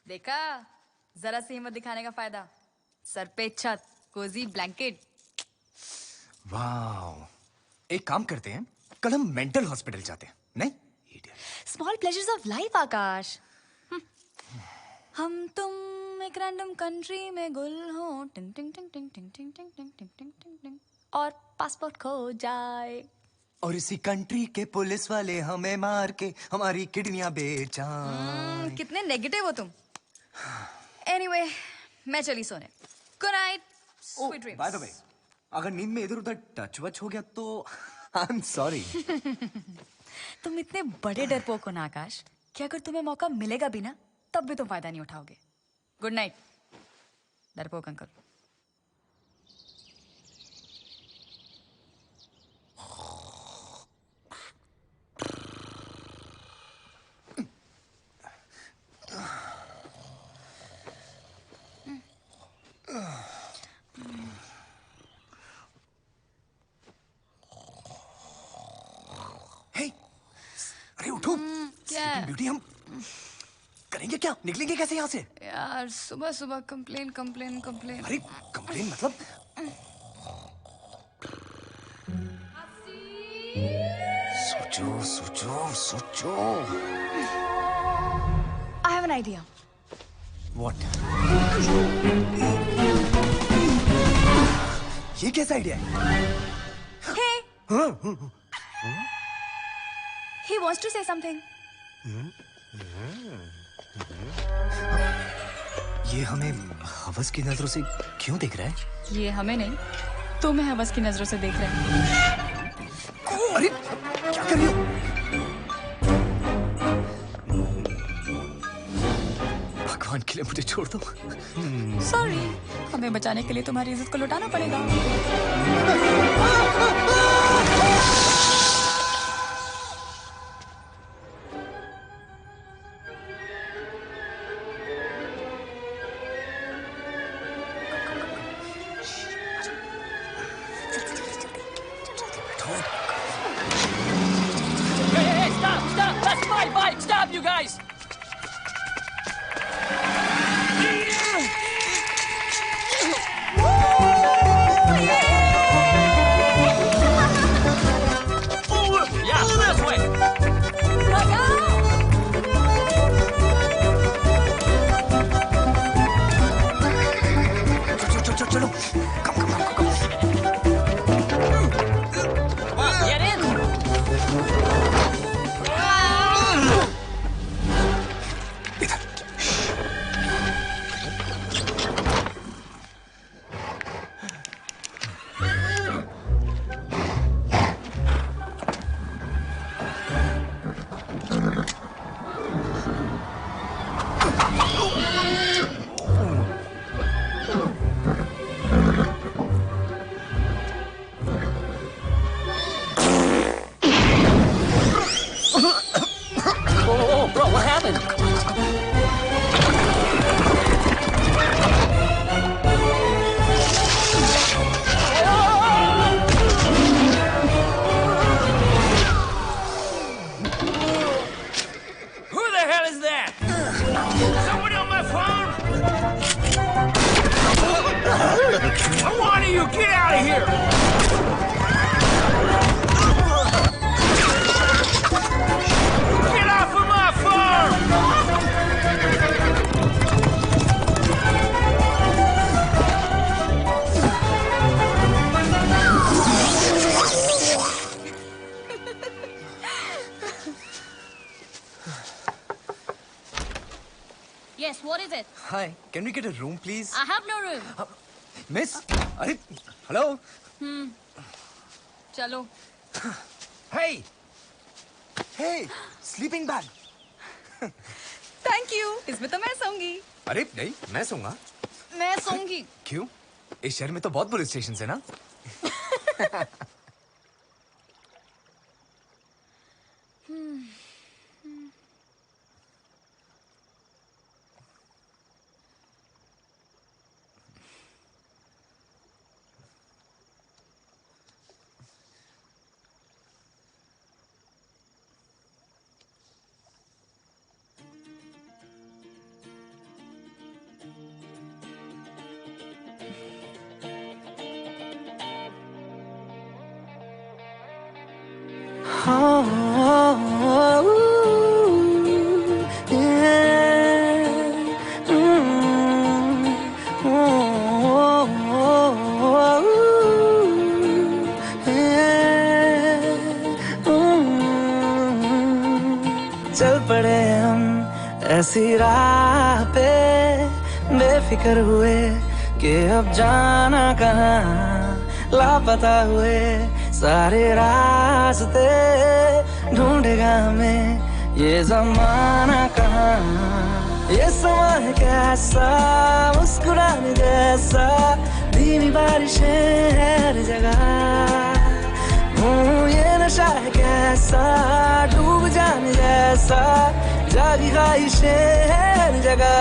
देखा, जरा सी हिम्मत दिखाने का फायदा। सर पे छत, कोजी ब्लैंकेट। वाह, एक काम करते हैं, कल हम मेंटल हॉस्पिटल जाते हैं, नहीं? स्मॉल प्लेजर्स ऑफ लाइफ आकाश। हम तुम एक रैंडम कंट्री में गुल हो, टिंग टिंग टिंग टिंग टिंग टिंग टिंग टिंग टिंग टिंग टिंग टिंग, और पासपोर्ट खो जाए। और इसी कंट्री के पुलिस वाले हमें मार के हमारी किडनियां बेच जाएं। कितने नेगेटिव हो तुम। एनीवे, मैं चली सोने। Good night, sweet dreams. By the way, अगर नींद में इधर उधर टच वच हो गया तो आई एम सॉरी। तुम इतने बड़े डरपोक हो ना आकाश, कि अगर तुम्हें मौका मिलेगा भी ना, तब भी तुम फायदा नहीं उठाओगे। गुड नाइट डरपोक अंकल। अरे उठो। क्या ब्यूटी, हम करेंगे क्या? निकलेंगे कैसे यहाँ से? यार, सुबह सुबह कंप्लेन कंप्लेन कंप्लेन। अरे कंप्लेन मतलब? सोचो सोचो सोचो। I have an idea. What? ये कैसा आइडिया है? हे, he wants to say something. ये हमें हवस की नजरों से क्यों देख रहा है? ये हमें नहीं, तुम्हें हवस की नजरों से देख रहे हैं। अरे क्या कर रही हो? भगवान के लिए मुझे छोड़ दो। सॉरी, हमें बचाने के लिए तुम्हारी इज्जत को लुटाना पड़ेगा। Hey, stop! That's my bike! Stop, you guys! Yeah, this way! चलो, Come on, get in! Whoa, bro, what happened? Who the hell is that? Somebody on my farm? I want you, get out of here! Get off of my farm! Yes, what is it? Hi, can we get a room, please? I have no room. Miss, अरे, hello. चलो। Hey, hey, sleeping bag. Thank you, इसमें तो मैं सोऊंगी। अरे नहीं, मैं सोऊंगा। मैं सोऊंगी। क्यों? इस शहर में तो बहुत पुलिस स्टेशन है ना? चल पड़े हम ऐसी राह पे, बेफिक्र हुए कि अब जाना कहाँ, लापता हुए सारे रास्ते, ढूंढेगा हमें ये जमाना कहाँ। ये समा है कैसा, मुस्कुराने जैसा, धीमी बारिशें हर जगह। ये नशा है कैसा, डूब जाने जैसा, जागी ख्वाहिशें हर जगह।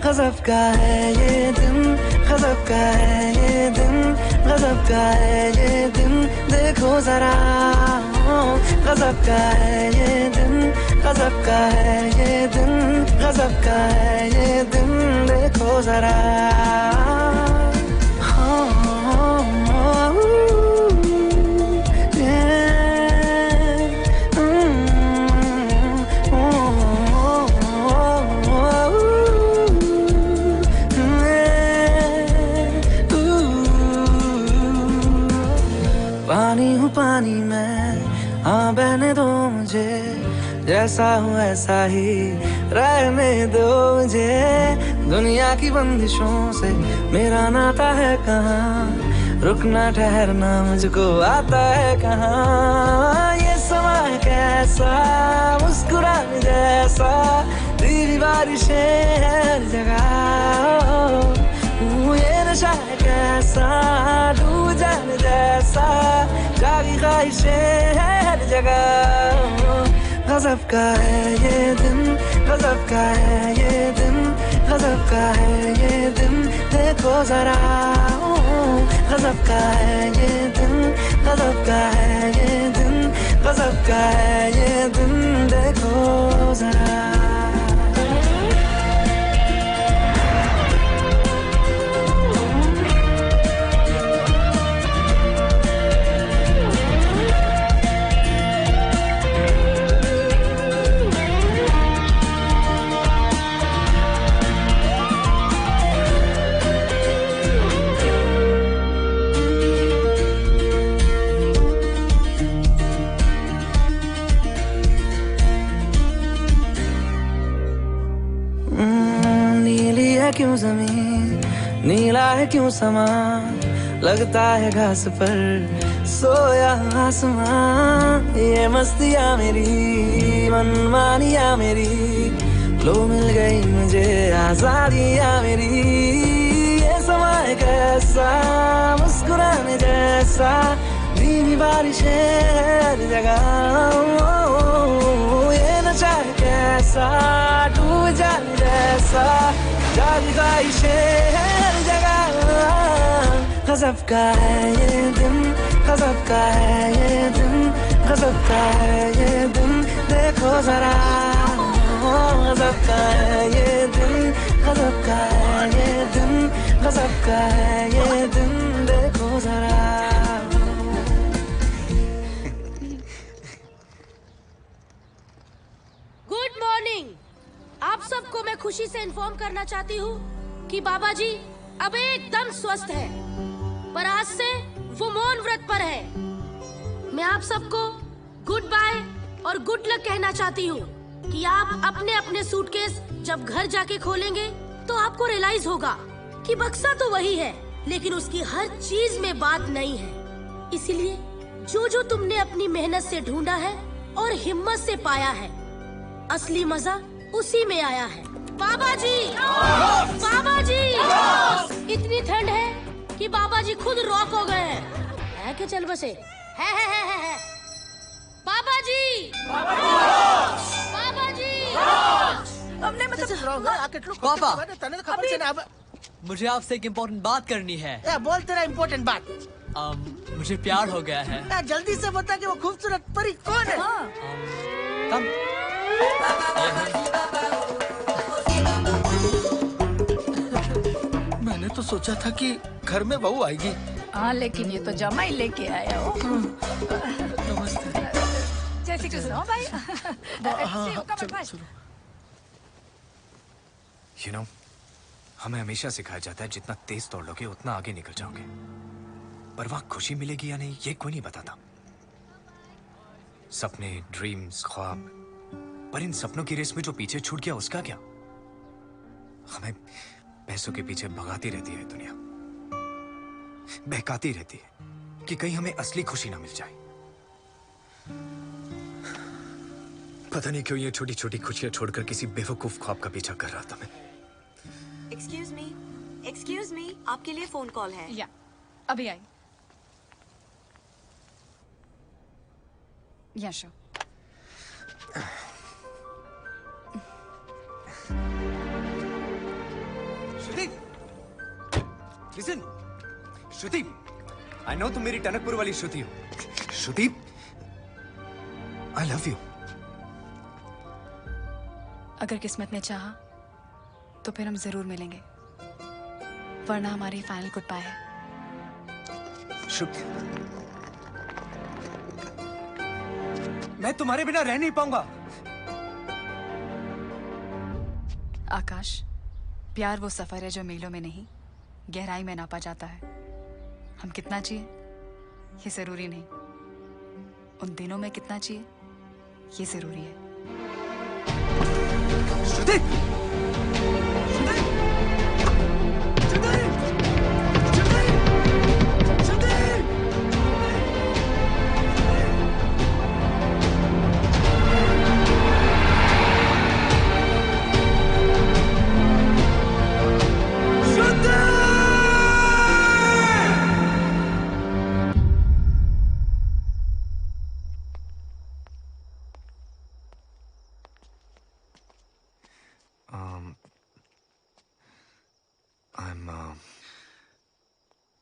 गजब का है ये दिन, गजब का है ये दिन, गजब का है ये दिन, देखो जरा। गजब का है ये दिन, गजब का है ये दिन, गजब का है ये दिन, देखो जरा। पानी हूँ पानी मैं, हाँ बहने दो मुझे, जैसा हूँ ऐसा ही रहने दो मुझे। दुनिया की बंदिशों से मेरा नाता है कहाँ, रुकना ठहरना मुझको आता है कहाँ। ये समा है कैसा, मुस्कुराने जैसा, धीमी बारिशें हर जगह। ये नशा है कैसा, डूब जाने जैसा, जागी ख्वाहिशें हर जगह। गजब का है ये दिन, गजब का है ये दिन, गजब का है ये दिन, देखो जरा। गजब का है ये दिन, गजब का है ये दिन, गजब का है ये दिन, देखो जरा। क्यों जमीन, नीला है क्यों समा, लगता है घास पर सोया आसमां। ये मस्तियाँ मेरी, मनमानियाँ मेरी, लो मिल गई मुझे आजादियाँ मेरी। ये समा है कैसा, मुस्कुराने जैसा, धीमी बारिशें हर जगह। ये नशा है कैसा, डूब जाने जैसा, जागी ख्वाहिशें हर जगह। गजब का है ये दिन, गजब का है ये दिन, गजब का है ये दिन, देखो जरा। गजब का है ये दिन, गजब का है ये दिन, गजब का है ये दिन, देखो जरा। Good morning. आप सबको मैं खुशी से इन्फॉर्म करना चाहती हूँ कि बाबा जी अब एकदम स्वस्थ हैं, पर आज से वो मौन व्रत पर है। मैं आप सबको गुड बाय और गुड लक कहना चाहती हूँ कि आप अपने अपने सूटकेस जब घर जाके खोलेंगे तो आपको रियलाइज होगा कि बक्सा तो वही है, लेकिन उसकी हर चीज में बात नहीं है। इसीलिए जो जो तुमने अपनी मेहनत से ढूंढा है और हिम्मत से पाया है, असली मजा उसी में आया है। बाबा जी, बाबा जी, इतनी ठंड है कि बाबा जी खुद रॉक हो गए हैं। है कि चल बसे है। बाबा जी, बाबा जी, हमने मतलब पापा, अभी मुझे आपसे एक इम्पोर्टेंट बात करनी है। बोल तेरा इम्पोर्टेंट बात। मुझे प्यार हो गया है। जल्दी से बता कि वो खूबसूरत परी कौन है। मैंने तो सोचा था कि घर में बहू आएगी। हाँ, लेकिन ये तो जमाई लेके आया हो। नमस्ते। No, भाई. See you. Come on, bye. You know, हमें हमेशा सिखाया जाता है जितना तेज दौड़ोगे उतना आगे निकल जाओगे, पर वहां खुशी मिलेगी या नहीं ये कोई नहीं बताता। सपने, ड्रीम्स, ख्वाब, पर इन सपनों की रेस में जो पीछे छूट गया उसका क्या? हमें पैसों के पीछे भगाती रहती है दुनिया, बहकाती रहती है कि कहीं हमें असली खुशी ना मिल जाए। पता नहीं क्यों ये छोटी छोटी खुशियां छोड़कर किसी बेवकूफ ख्वाब का पीछा कर रहा था मैं। एक्सक्यूज मी, आपके लिए फोन कॉल है। या, अभी आई। या show. Shruti, listen, Shruti, I know तुम मेरी टनकपुर वाली श्रुति हो। श्रुति, आई लव यू। अगर किस्मत ने चाहा तो फिर हम जरूर मिलेंगे, वरना हमारी फाइनल गुड बाय है। श्रुति, मैं तुम्हारे बिना रह नहीं पाऊंगा। आकाश, प्यार वो सफर है जो मीलों में नहीं, गहराई में नापा जाता है। हम कितना जिए ये जरूरी नहीं, उन दिनों में कितना जिए ये जरूरी है। श्रुति!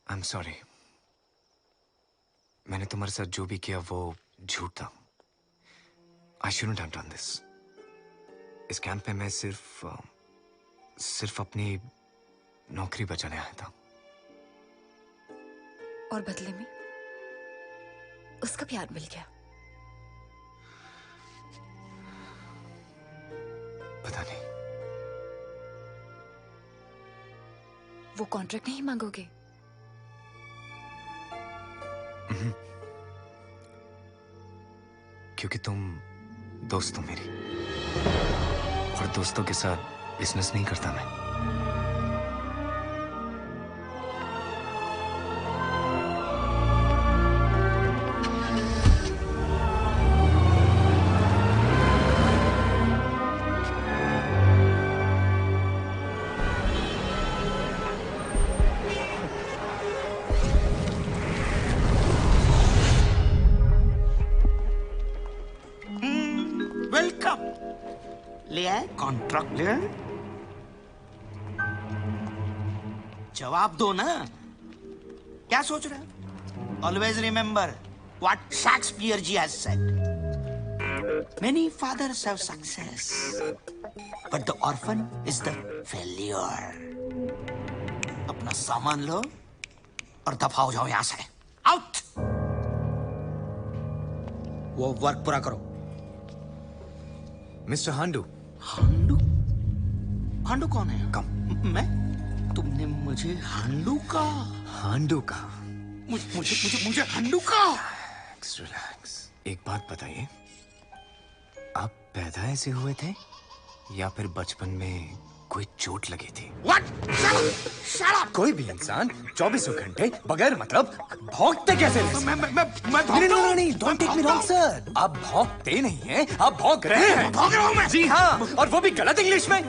I'm sorry. मैंने तुम्हारे साथ जो भी किया वो झूठ था। I shouldn't have done this. इस कैंप में मैं सिर्फ अपनी नौकरी बचाने आया था। और बदले में उसका प्यार मिल गया। पता नहीं। वो कॉन्ट्रैक्ट नहीं मांगोगे? क्योंकि तुम दोस्त हो मेरी, और दोस्तों के साथ बिजनेस नहीं करता मैं। वेलकम। ले आए कॉन्ट्रैक्ट ले आए? जवाब दो ना, क्या सोच रहे हो? Always remember what Shakespeare ji has said, many fathers have success but the orphan is the failure. अपना सामान लो और दफा हो जाओ यहां से। आउट। वो वर्क पूरा करो। मिस्टर हांडू। हांडू? हांडू कौन है? कम। मैं? तुमने मुझे हांडू का? हांडू का? मुझे हांडू का? रिलैक्स। एक बात बताइए, आप पैदा ऐसे हुए थे या फिर बचपन में कोई चोट लगी थी? What? Shut up! कोई भी इंसान 24 घंटे बगैर मतलब भौंकते कैसे रह सकता है? मैं नहीं, don't take me wrong, sir. आप भौंकते नहीं हैं, आप भौंक रहे हैं। भौंक रहा हूं मैं। जी हाँ, और वो भी गलत इंग्लिश में।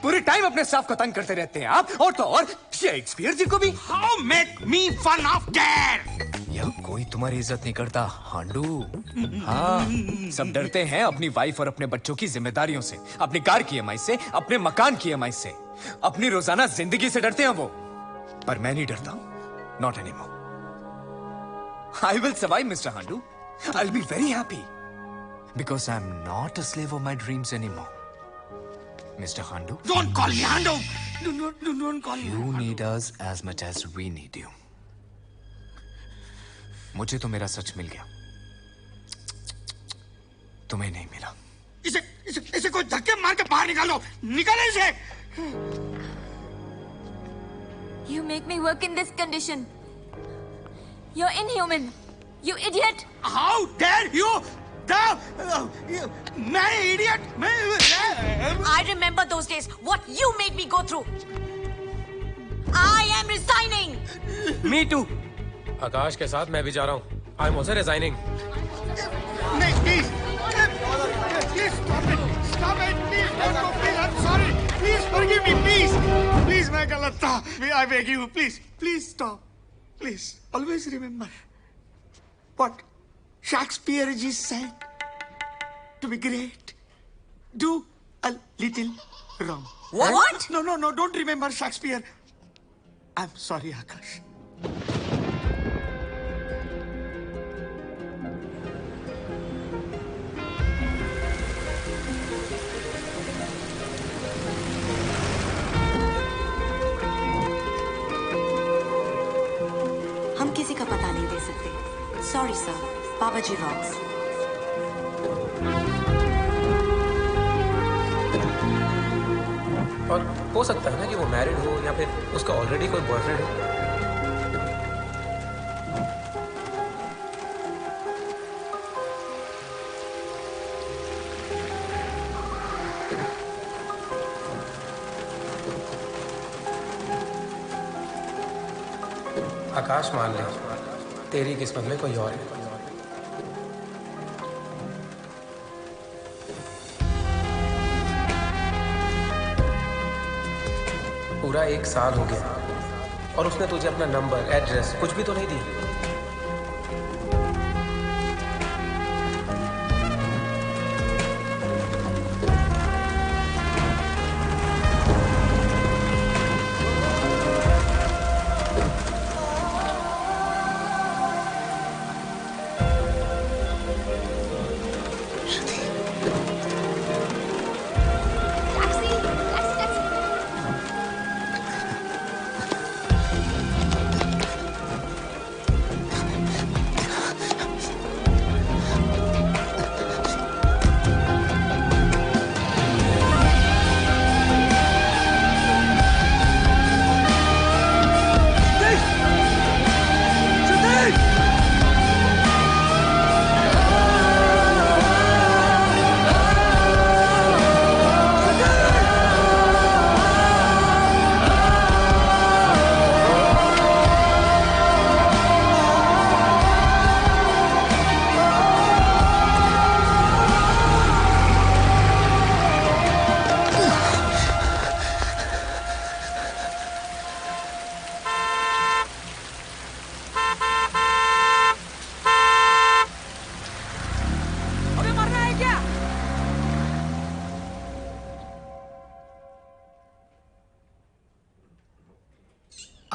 पूरे टाइम अपने स्टाफ को तंग करते रहते हैं आप, और तो और शेक्सपियर जी को भी। How make me fun of that? यह कोई तुम्हारी इज्जत नहीं करता हांडू। हाँ, सब डरते हैं अपनी वाइफ और अपने बच्चों की जिम्मेदारियों से, अपनी कार की EMI से, अपने मकान की EMI से, अपनी रोजाना जिंदगी से डरते हैं वो। पर मैं नहीं डरता, not anymore. I will survive mister हांडू। I will be very happy because I am not a slave of my dreams anymore. Mister हांडू, Don't call me Handu. Don't call me. You need us as much as we need you. मुझे तो मेरा सच मिल गया। तुम्हें नहीं मिला। इसे कोई धक्के मार के बाहर निकालो, निकालो इसे। You make me work in this condition. You're inhuman. You idiot. How dare you? मैं idiot? I remember those days. What you made me go through. I am resigning. Me too. आकाश के साथ मैं भी जा रहा हूँ। I'm also resigning. नहीं, please. Please stop it. Stop it. Please don't go. Please, I'm sorry. Please forgive me. Please. Please, मैं गलत था. I beg you. Please. Please stop. Please. Always remember what Shakespeare ji said. To be great, do a little wrong. What? No. Don't remember Shakespeare. I'm sorry, Akash. हम किसी का पता नहीं दे सकते. Sorry, sir. Baba Ji rocks. और हो सकता है ना कि वो मैरिड हो या फिर उसका ऑलरेडी कोई बॉयफ्रेंड हो। आकाश, मान ले तेरी किस्मत में कोई और है। पूरा 1 साल हो गया और उसने तुझे अपना नंबर, एड्रेस कुछ भी तो नहीं दी।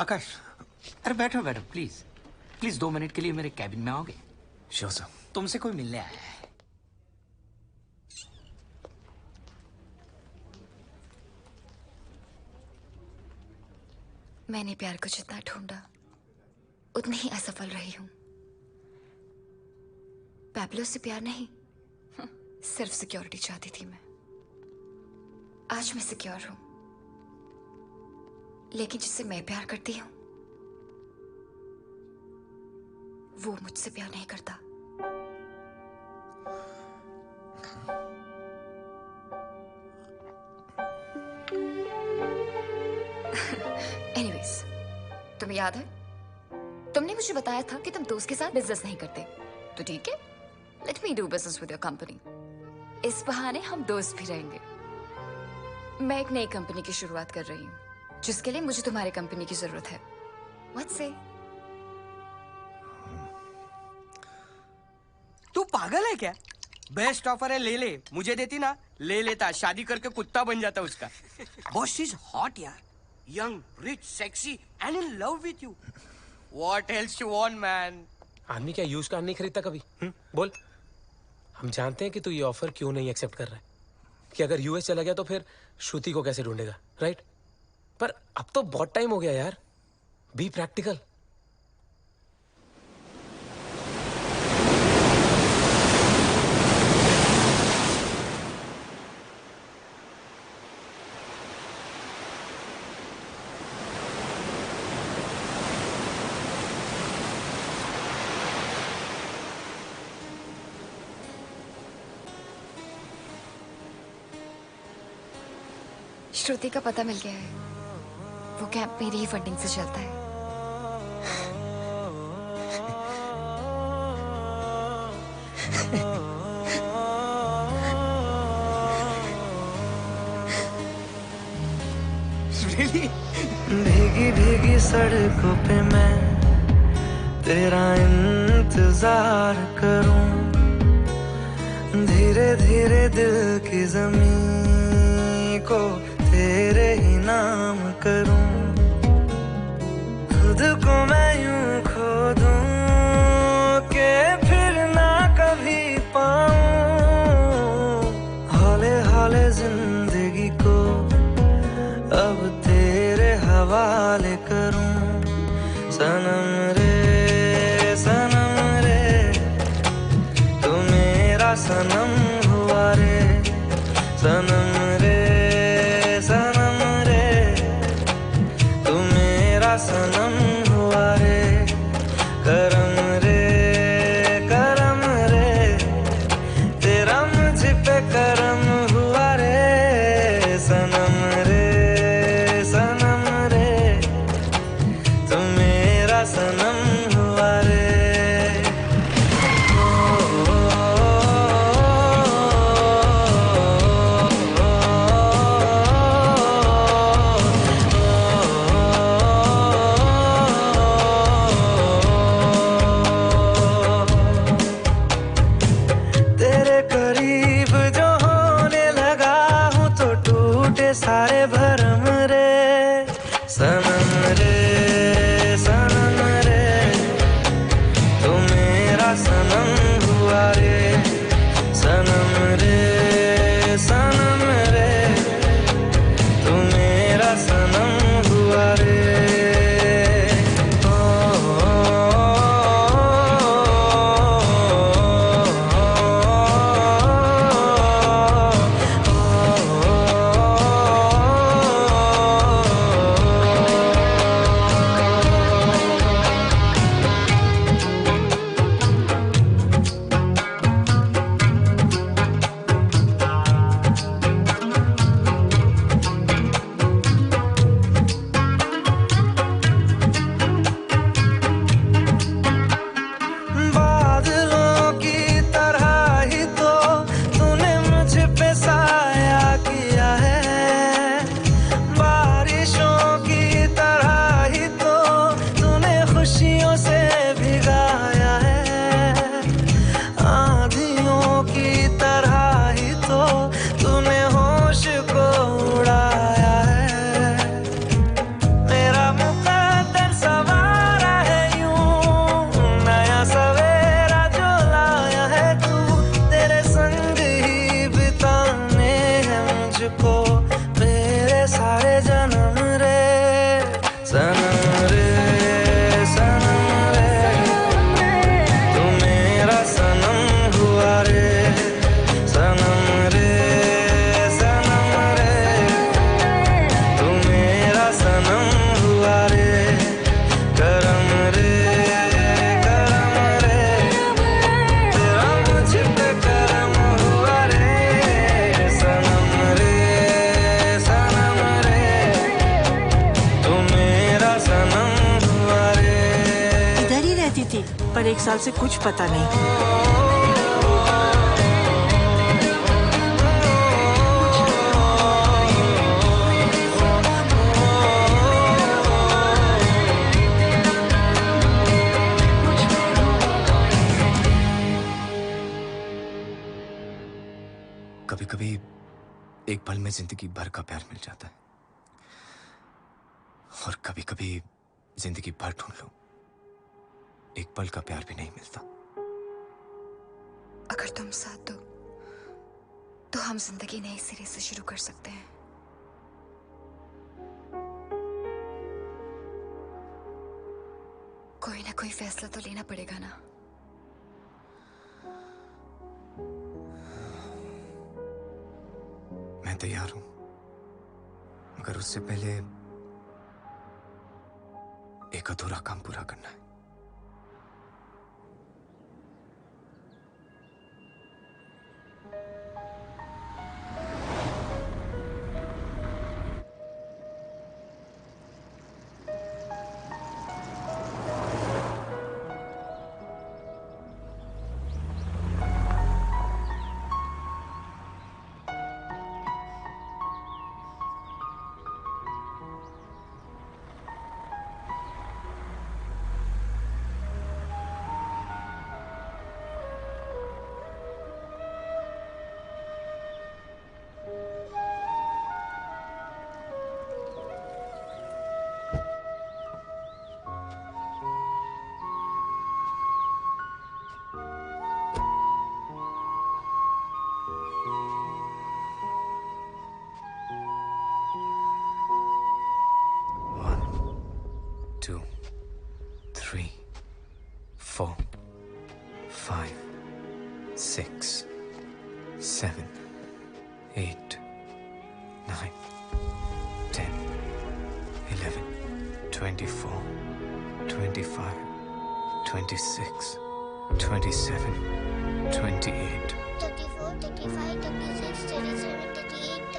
आकाश, अरे बैठो प्लीज 2 मिनट के लिए मेरे कैबिन में आओगे? Sure sir. तुमसे कोई मिलने आया है। मैंने प्यार को जितना ढूंढा उतनी ही असफल रही हूं। पैब्लो से प्यार नहीं, सिर्फ सिक्योरिटी चाहती थी मैं। आज मैं सिक्योर हूं, लेकिन जिससे मैं प्यार करती हूं वो मुझसे प्यार नहीं करता। एनीवेज, तुम्हें याद है तुमने मुझे बताया था कि तुम दोस्त के साथ बिजनेस नहीं करते, तो ठीक है, let me do business with your company. इस बहाने हम दोस्त भी रहेंगे। मैं एक नई कंपनी की शुरुआत कर रही हूँ जिसके लिए मुझे तुम्हारी कंपनी की जरूरत है। What say? तू पागल है क्या? बेस्ट ऑफर है, ले ले। मुझे देती ना, ले लेता, शादी करके कुत्ता बन जाता उसका। बॉस इज हॉट यार, young, rich, sexy and in love with you. What else you want man? आदमी क्या यूज कार नहीं खरीदता कभी? बोल। हम जानते हैं कि तू ये ऑफर क्यों नहीं एक्सेप्ट कर रहा है, कि अगर यूएस चला गया तो फिर श्रुति को कैसे ढूंढेगा, राइट? पर अब तो बहुत टाइम हो गया यार, बी प्रैक्टिकल। श्रुति का पता मिल गया है। वो कैंप मेरी ही फंडिंग से चलता है। Really? भीगी भीगी सड़कों पे मैं तेरा इंतजार करूं, धीरे धीरे दिल की ज़मीं को तेरे ही नाम करूं, खुद को मैं यूं खो दूं कि फिर ना कभी पाऊं, हौले हौले जिंदगी को अब तेरे हवाले करूं। सनम रे तू मेरा सनम हुआ रे, सनम रे तू मेरा सनम हुआ रे, करम रे तेरा मुझ पे करम हुआ रे, सनम रे तू मेरा सनम हुआ रे। तेरे करीब जो होने लगा हूँ तो टूटे सारे भरम रे, सनम रे तू मेरा सनम हुआ रे, सनम रे तू मेरा सनम हुआ रे। बादलों की तरह ही तो तूने मुझ पे साया किया है, बारिशों की तरह ही तो तूने खुशियों से भिगाया है, आंधियों की तरह ही तो तूने होश को उड़ाया है, मेरा मुकद्दर संवारा है यूं, नया सवेरा जो लाया है तू, तेरे संग ही बिताने हैं मुझको मेरे सारे जन्म रे, सनम रे तू मेरा सनम हुआ रे, सनम रे तू मेरा सनम हुआ रे, करम रे तेरा मुझ पे करम हुआ रे, सनम रे तू मेरा सनम हुआ रे। इधर ही रहती थी पर 1 साल से कुछ पता नहीं। कभी कभी एक पल में जिंदगी भर का प्यार मिल जाता है, और कभी कभी जिंदगी भर ढूंढ लो एक पल का प्यार भी नहीं मिलता। अगर तुम साथ दो तो हम जिंदगी नए सिरे से शुरू कर सकते हैं। कोई ना कोई फैसला तो लेना पड़ेगा ना। मैं तैयार हूं, मगर उससे पहले एक अधूरा काम पूरा करना है। 5, 6, 7, 8, 9, 10, 11, 24, 25, 26, 27, 28. 34, 35, 36, 37, 38, 39,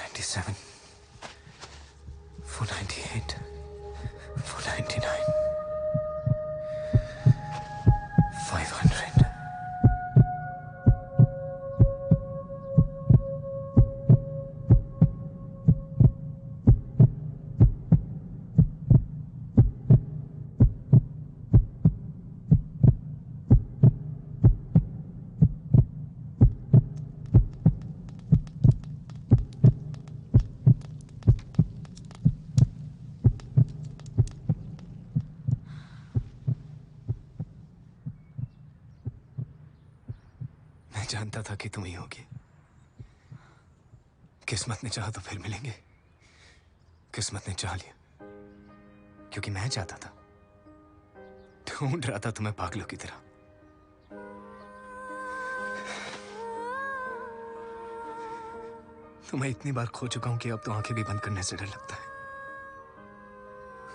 40, 41, 42, 43, 44. जानता था कि तुम ही होगी। किस्मत ने चाहा तो फिर मिलेंगे। किस्मत ने चाह लिया क्योंकि मैं चाहता था। ढूंढ रहा था तुम्हें पागलों की तरह। तुम्हें इतनी बार खो चुका हूं कि अब तो आंखें भी बंद करने से डर लगता है।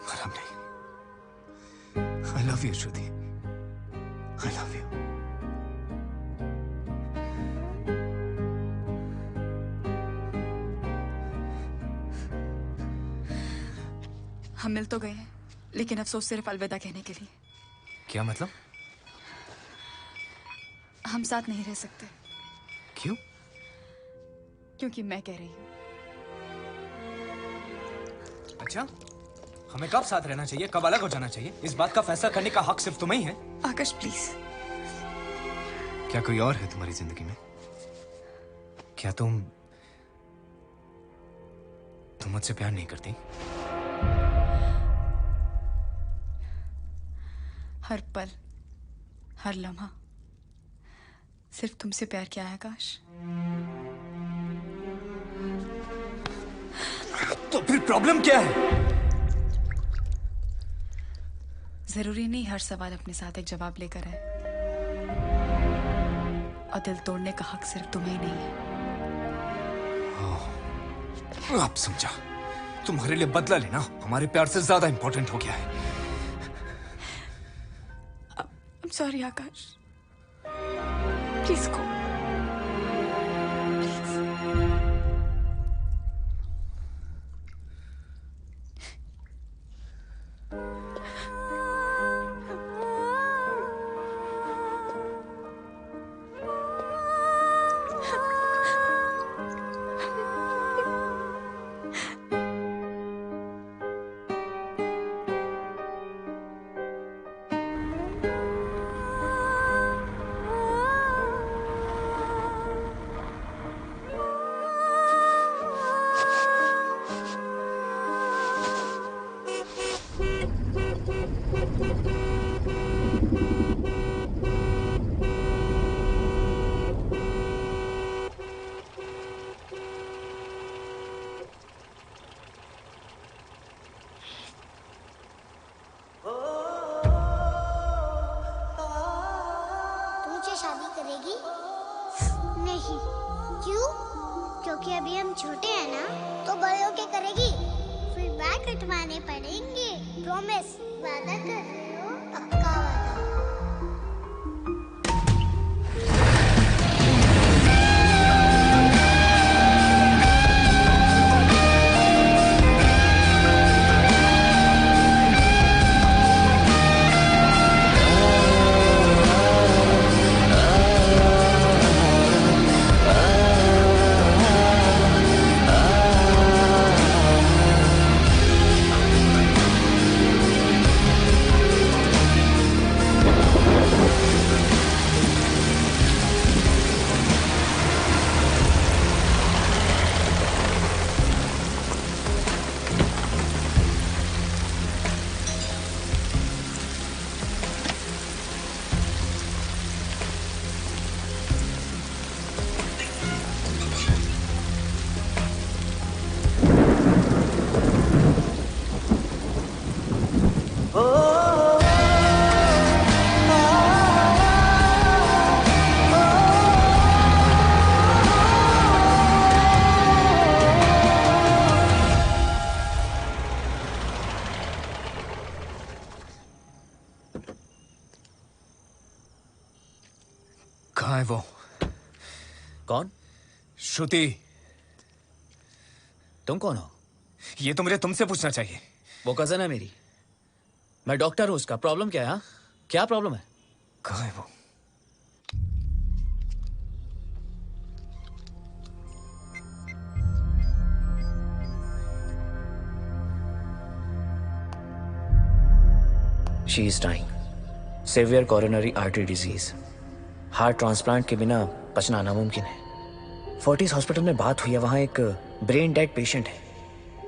पर अब नहीं। I love you Shruti. I love you. हम मिल तो गए हैं, लेकिन अफसोस सिर्फ अलविदा कहने के लिए। क्या मतलब? हम साथ नहीं रह सकते। क्यों? क्योंकि मैं कह रही हूँ। अच्छा, हमें कब साथ रहना चाहिए, कब अलग हो जाना चाहिए, इस बात का फैसला करने का हक सिर्फ तुम्हें ही है। आकाश प्लीज। क्या कोई और है तुम्हारी जिंदगी में? क्या तुम मुझसे प्यार नहीं करती? हर पल, हर लम्हा सिर्फ तुमसे प्यार किया है आकाश। तो फिर प्रॉब्लम क्या है? जरूरी नहीं हर सवाल अपने साथ एक जवाब लेकर आए। और दिल तोड़ने का हक सिर्फ तुम्हें ही नहीं है। अब समझा। तुम्हारे लिए बदला लेना हमारे प्यार से ज्यादा इंपॉर्टेंट हो गया है। I'm sorry, Akash. Please go. क्योंकि अभी हम छोटे हैं ना, तो बड़े होके करेगी, फिर बाल कटवाने पड़ेंगे। प्रॉमिस, वादा कर रहे हो? पक्का वादा। कहाँ है वो? कौन? श्रुति। तुम कौन हो? ये तो मुझे तुमसे पूछना चाहिए। वो कजन है मेरी। मैं डॉक्टर हूं। उसका प्रॉब्लम क्या है? हाँ, क्या प्रॉब्लम है? कहाँ है वो? She is dying. Severe coronary artery disease. Heart transplant के बिना बचना नामुमकिन है। फोर्टिस हॉस्पिटल में बात हुई है, वहां एक ब्रेन डेड पेशेंट है,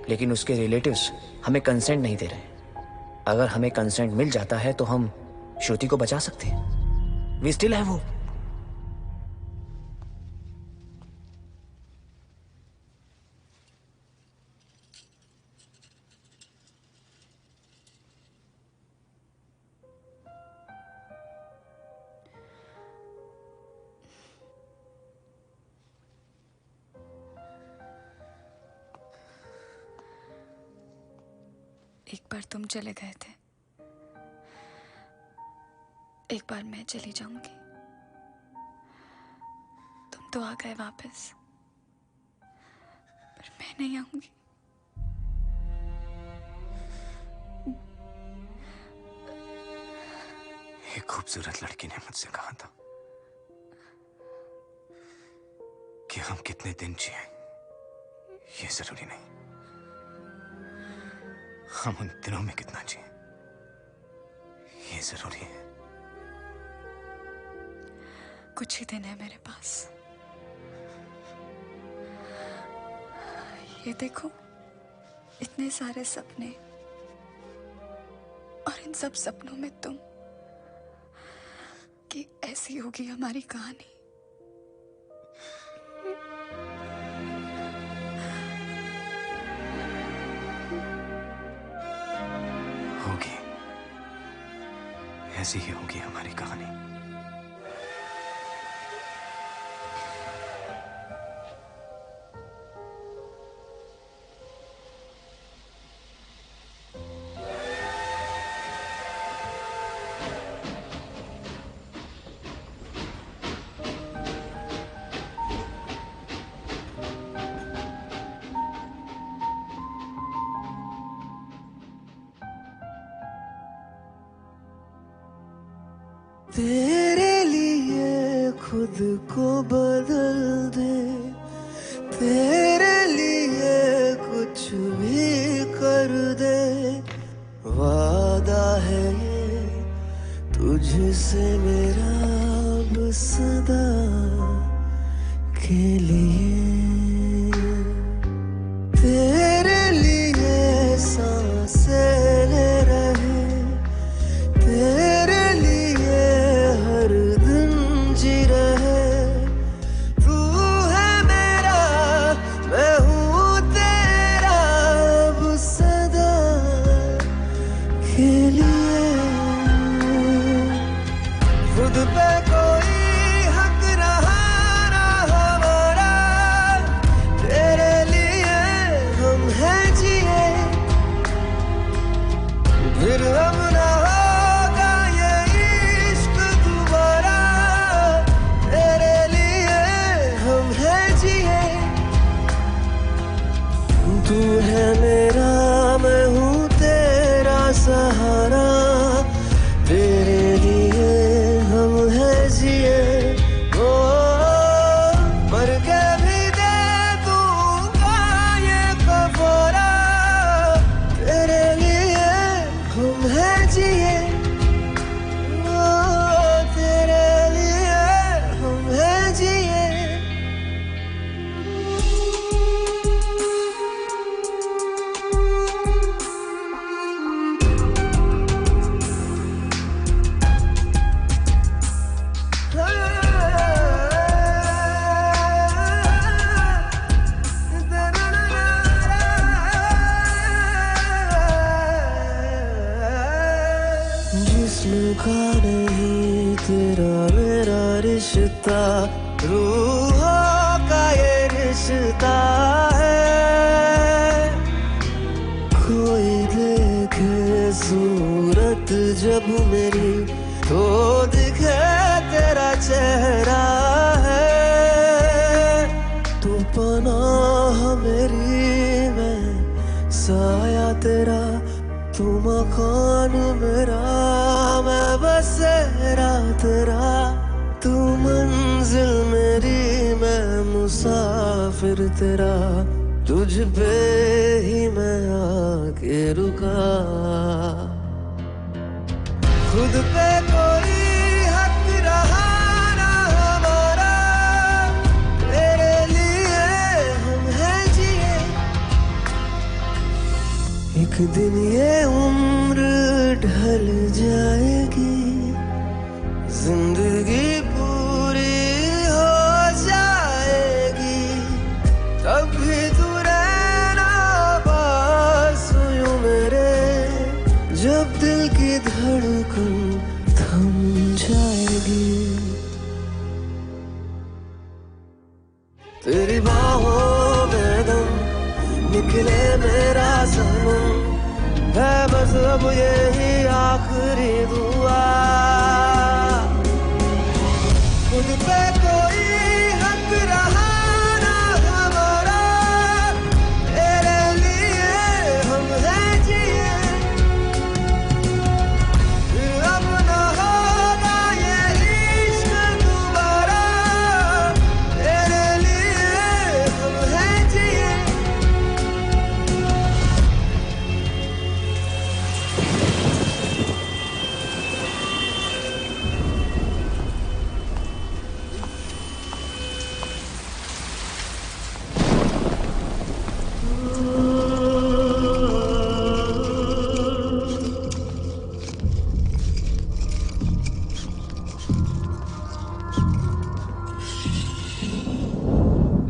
लेकिन उसके रिलेटिव्स हमें कंसेंट नहीं दे रहे। अगर हमें कंसेंट मिल जाता है तो हम श्रुति को बचा सकते हैं। We still have hope. एक बार तुम चले गए थे, एक बार मैं चली जाऊंगी। तुम तो आ गए वापस, पर मैं नहीं आऊंगी। एक खूबसूरत लड़की ने मुझसे कहा था कि हम कितने दिन जिए ये जरूरी नहीं, हम उन दिनों में कितना जिए ये जरूरी है। कुछ ही दिन है मेरे पास। ये देखो, इतने सारे सपने, और इन सब सपनों में तुम, कि ऐसी होगी हमारी कहानी। होगी, ऐसी ही होगी हमारी कहानी। तेरे लिए खुद को बदल दे, तेरे लिए कुछ भी कर दे, वादा है ये तुझसे मेरा अब सदा के लिए। तेरे लिए सांसें ले रहे, तेरे लिए हर दिन जी रहे। तू है मेरा, मैं हूँ तेरा अब सदा के लिए। खुद पे कोई हक रहा ना हमारा, तेरे लिए हम हैं जिए। फिर हम ना होगा ये इश्क दोबारा, तेरे लिए हम हैं जिए। तू है मेरा, मैं हूँ तेरा सहारा, तेरे लिए हम हैं जिए। ओ मर के भी दे दूंगा ये कफारा, तेरे लिए हम हैं जिए। ओ तेरे लिए हम हैं जिए। जिस्म का नहीं तेरा मेरा रिश्ता, रूहों का ये रिश्ता है। कोई देखे सूरत जब मेरी, तो दिखे तेरा चेहरा। फिर तेरा तुझ पे ही मैं आके रुका। खुद पे कोई हक रहा ना हमारा, तेरे लिए हम हैं जिए। एक दिन ये उम्र ढल जाएगी, जिंदगी पूरी हो जाएगी, तब भी तू रहना पास यूं मेरे, जब दिल की धड़कन थम जाएगी। तेरी बाहों में दम निकले मेरा सनम, है बस अब यही आखिरी दुआ। खुद पे कोई हक रहा ना हमारा, तेरे लिए हम हैं जिए। फिर अब न होगा ये इश्क दोबारा, तेरे लिए हम हैं जिए।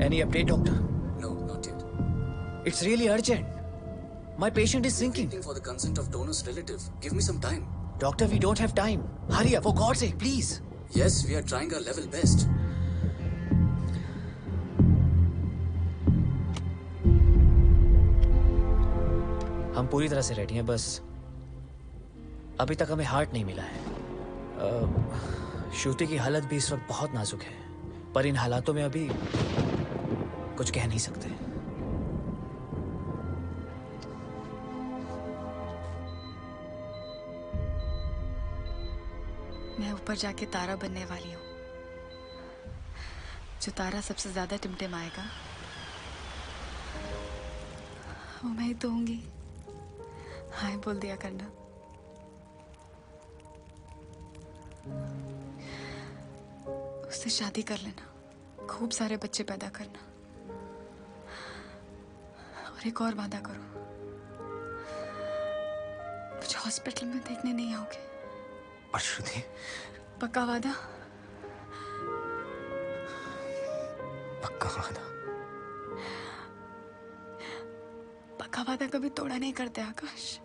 Any update, doctor? No, not yet. It's really urgent. My patient is sinking. Waiting for the consent of donor's relative. Give me some time. Doctor, we don't have time. Hurry up, for God's sake, please. Yes, we are trying our level best. हम पूरी तरह से ready हैं, बस अभी तक हमें heart नहीं मिला है। श्रुति की हालत भी इस वक्त बहुत नाजुक है, पर इन हालातों में अभी कुछ कह नहीं सकते। मैं ऊपर जाके तारा बनने वाली हूँ। जो तारा सबसे ज्यादा टिमटिमाएगा वो मैं ही तो होंगी। हाय बोल दिया करना। उससे शादी कर लेना, खूब सारे बच्चे पैदा करना, और एक और वादा करो, मुझे हॉस्पिटल में देखने नहीं आओगे। और श्रुति? पक्का वादा? पक्का वादा। पक्का वादा कभी तोड़ा नहीं करते आकाश।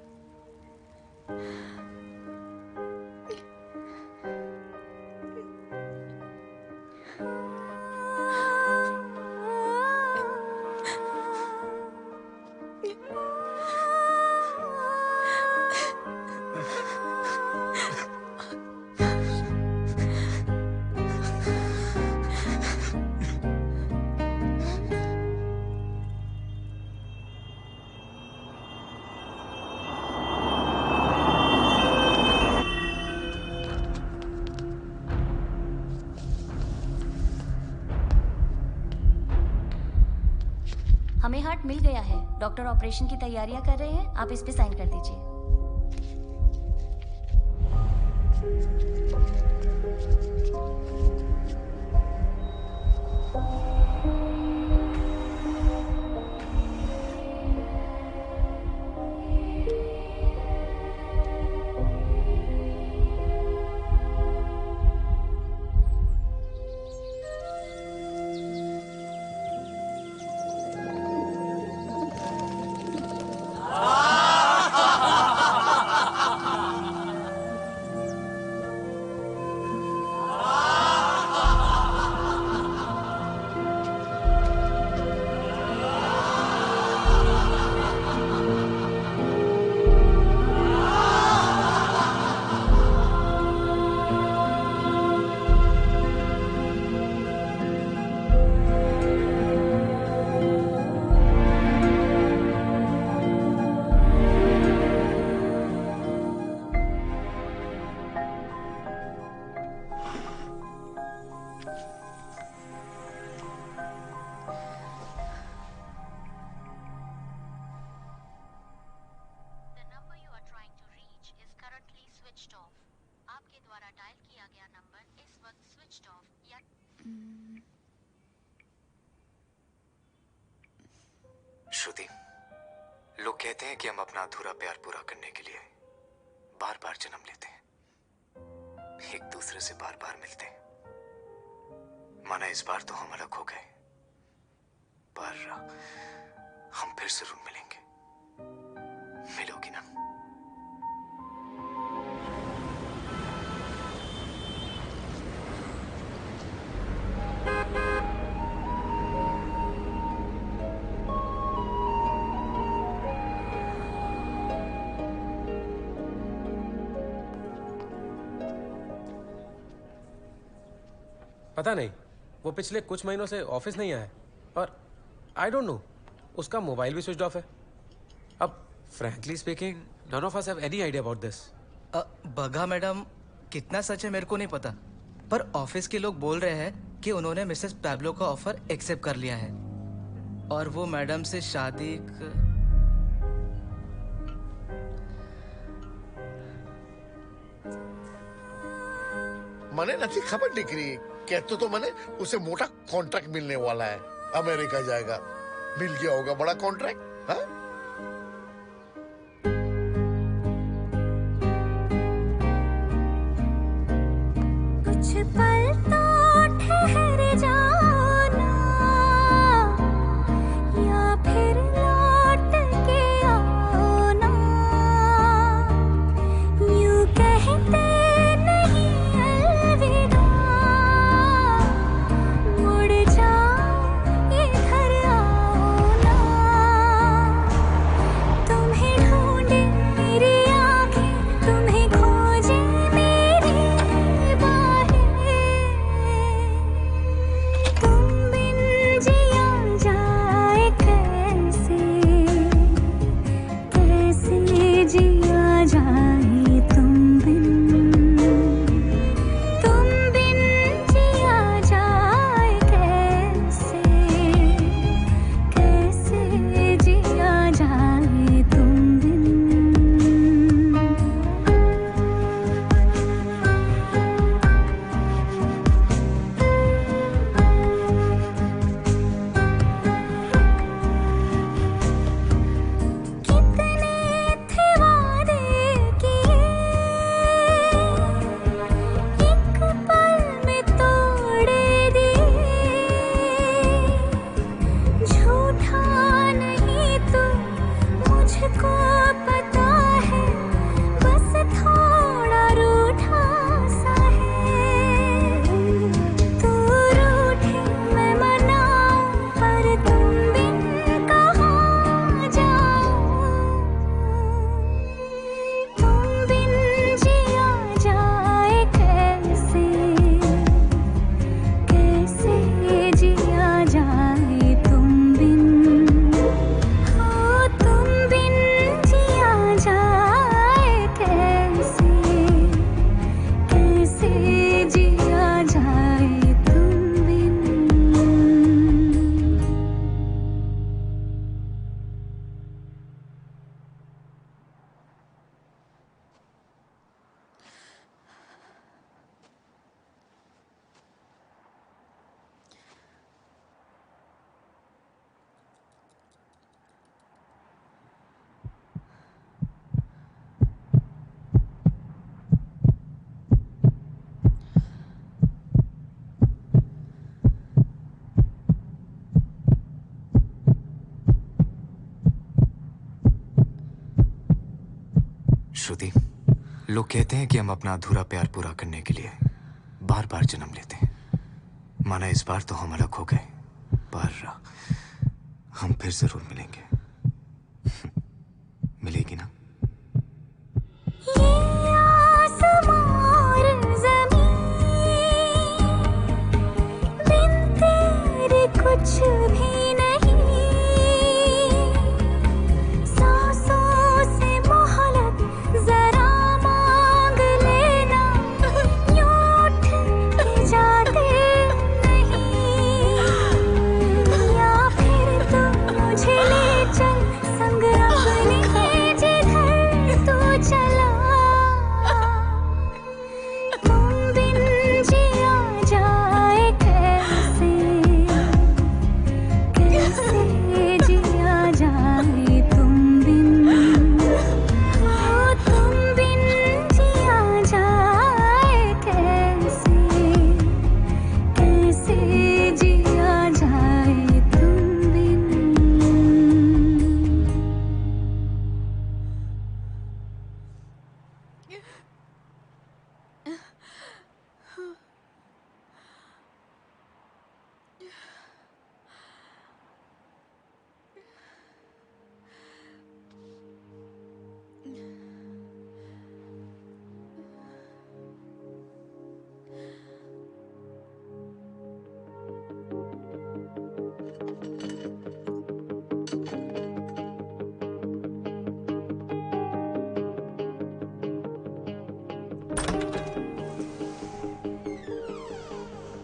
हमें हार्ट मिल गया है। डॉक्टर ऑपरेशन की तैयारियां कर रहे हैं, आप इस पे साइन कर दीजिए। श्रुति, लोग कहते हैं कि हम अपना अधूरा प्यार पूरा करने के लिए बार बार जन्म लेते हैं, एक दूसरे से बार बार मिलते हैं। माना इस बार तो हम अलग हो गए, पर हम फिर जरूर मिलेंगे। मिलोगी ना? पता नहीं, वो पिछले कुछ महीनों से ऑफिस नहीं आया है और आई डोंट नो, उसका मोबाइल भी स्विच ऑफ है। अब frankly speaking, none of us have any idea about this. बगा मैडम, कितना सच है मेरे को नहीं पता, पर ऑफिस के लोग बोल रहे हैं कि उन्होंने मिसेस पैब्लो का ऑफर एक्सेप्ट कर लिया है और वो मैडम से शादी મને નથી ખબર દીકરી, कहते तो मैंने उसे मोटा कॉन्ट्रैक्ट मिलने वाला है, अमेरिका जाएगा। मिल गया होगा बड़ा कॉन्ट्रैक्ट। हाँ? कुछ पल तो ठहर जाना या फिर लौट के आना, यूं कहते नहीं अलविदा, मुड़ जाओ इधर आओ ना, तुम्हें ढूंढे मेरी आंखें, तुम्हें खोजे मेरी बाहें, तुम बिन जिया जाए कैसे, कैसे जिया जाए तुम बिन जिया जाए कैसे, कैसे जिया जाए तुम बिन। कितने थे वादे किए, एक पल में तोड़े दिए, झूठा नहीं तू मुझको पता है, बस थोड़ा रूठा सा है, तू रूठे मैं मनाऊं, पर तुम बिन कहाँ जाऊं, तुम बिन जिया जाए कैसे, कैसे जिया जाए तुम बिन, हो तुम बिन जिया जाए कैसे, कैसे जिया जाए तुम बिन। श्रुति, लोग कहते हैं कि हम अपना अधूरा प्यार पूरा करने के लिए बार बार जन्म लेते हैं। माना इस बार तो हम अलग हो गए, पर हम फिर जरूर मिलेंगे। मिलेगी ना? ये आसमां और ज़मीं बिन तेरे कुछ भी नहीं, सांसों से मोहलत जरा मांग लेना, यूं उठ के जाते नहीं, या फिर तुम मुझे ले चल संग अपने जिधर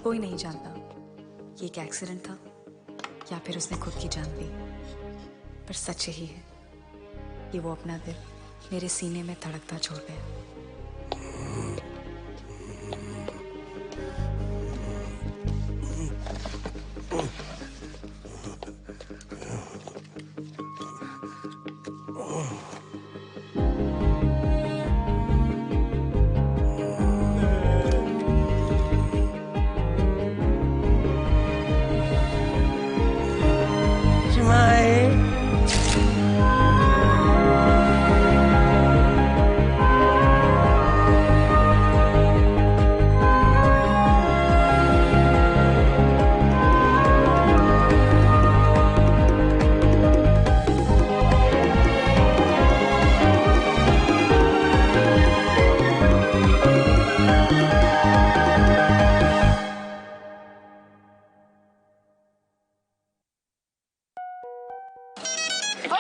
कोई नहीं जानता ये एक एक्सीडेंट था या फिर उसने खुद की जान ली, पर सच यही है कि वो अपना दिल मेरे सीने में धड़कता छोड़ गया।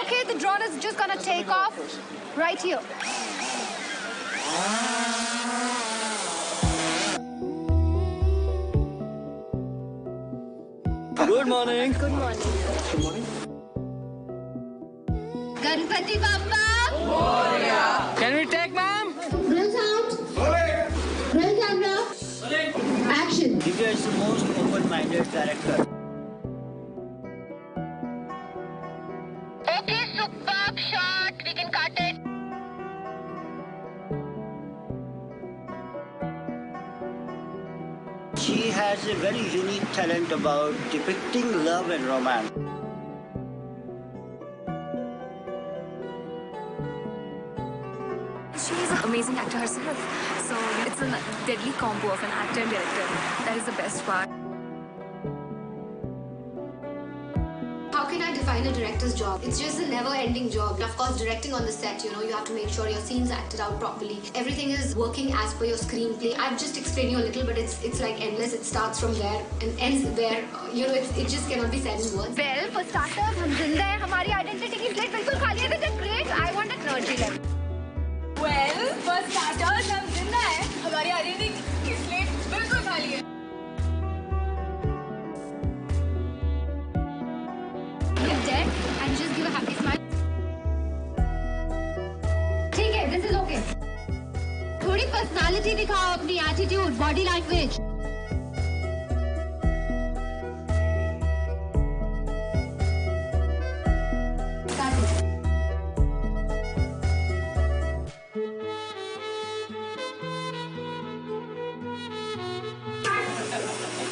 Okay, the drone is just gonna take off right here. Good morning. Good morning. Good morning. Ganpati Bappa. Can we take, ma'am? Roll sound. Roll camera. Action. Divya is the most open-minded director. Okay, superb shot. We can cut it. She has a very unique talent about depicting love and romance. She is an amazing actor herself. So it's a deadly combo of an actor and director. That is the best part. How can I define a director's job? It's just a never-ending job. Of course, directing on the set, you have to make sure your scenes are acted out properly. Everything is working as per your screenplay. I've just explained you a little, but it's like endless. It starts from there and ends where, it just cannot be said in words. Well, for starters, हम जिंदा हैं. हमारी identity की plate बिल्कुल खाली है. That's great. I want that energy level. Well, for starters, हम जिंदा हैं. हमारी identity की plate बिल्कुल खाली है. You're dead and just give a happy smile. ठीक है, this is okay. थोड़ी personality दिखाओ, अपनी attitude, body language.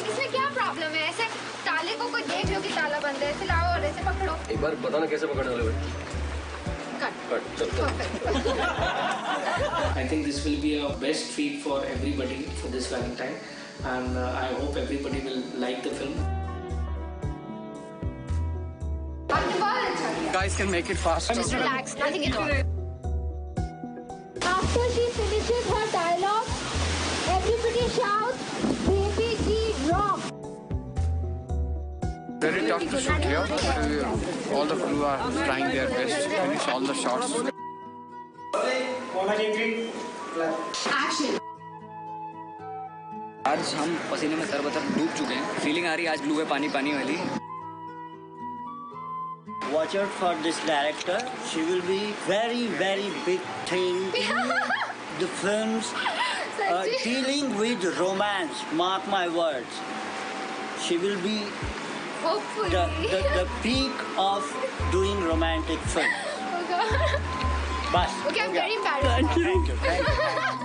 इसमें क्या प्रॉब्लम है? ऐसे ताले को कोई देख लो कि ताला बंद है, ऐसे लाओ और ऐसे पकड़ो. एक बार बताना कैसे पकड़ने वाले भाई. I think this will be a best treat for everybody for this Valentine, and I hope everybody will like the film. Guys can make it faster. Just relax, nothing at all. After she finishes her dialogue, everybody shouts, "Baby G rock!" Very tough to shoot here. All the crew are trying their best to finish all the shots. Action. आज हम पसीने में तरबतर डूब चुके हैं. Feeling आ रही है आज ब्लू है पानी पानी वाली. Watch out for this director. She will be very, very big thing in the films dealing with romance. Mark my words. She will be Hopefully. the peak of doing romantic films. Oh God. Bas. Okay, I'm very embarrassed. Thank you.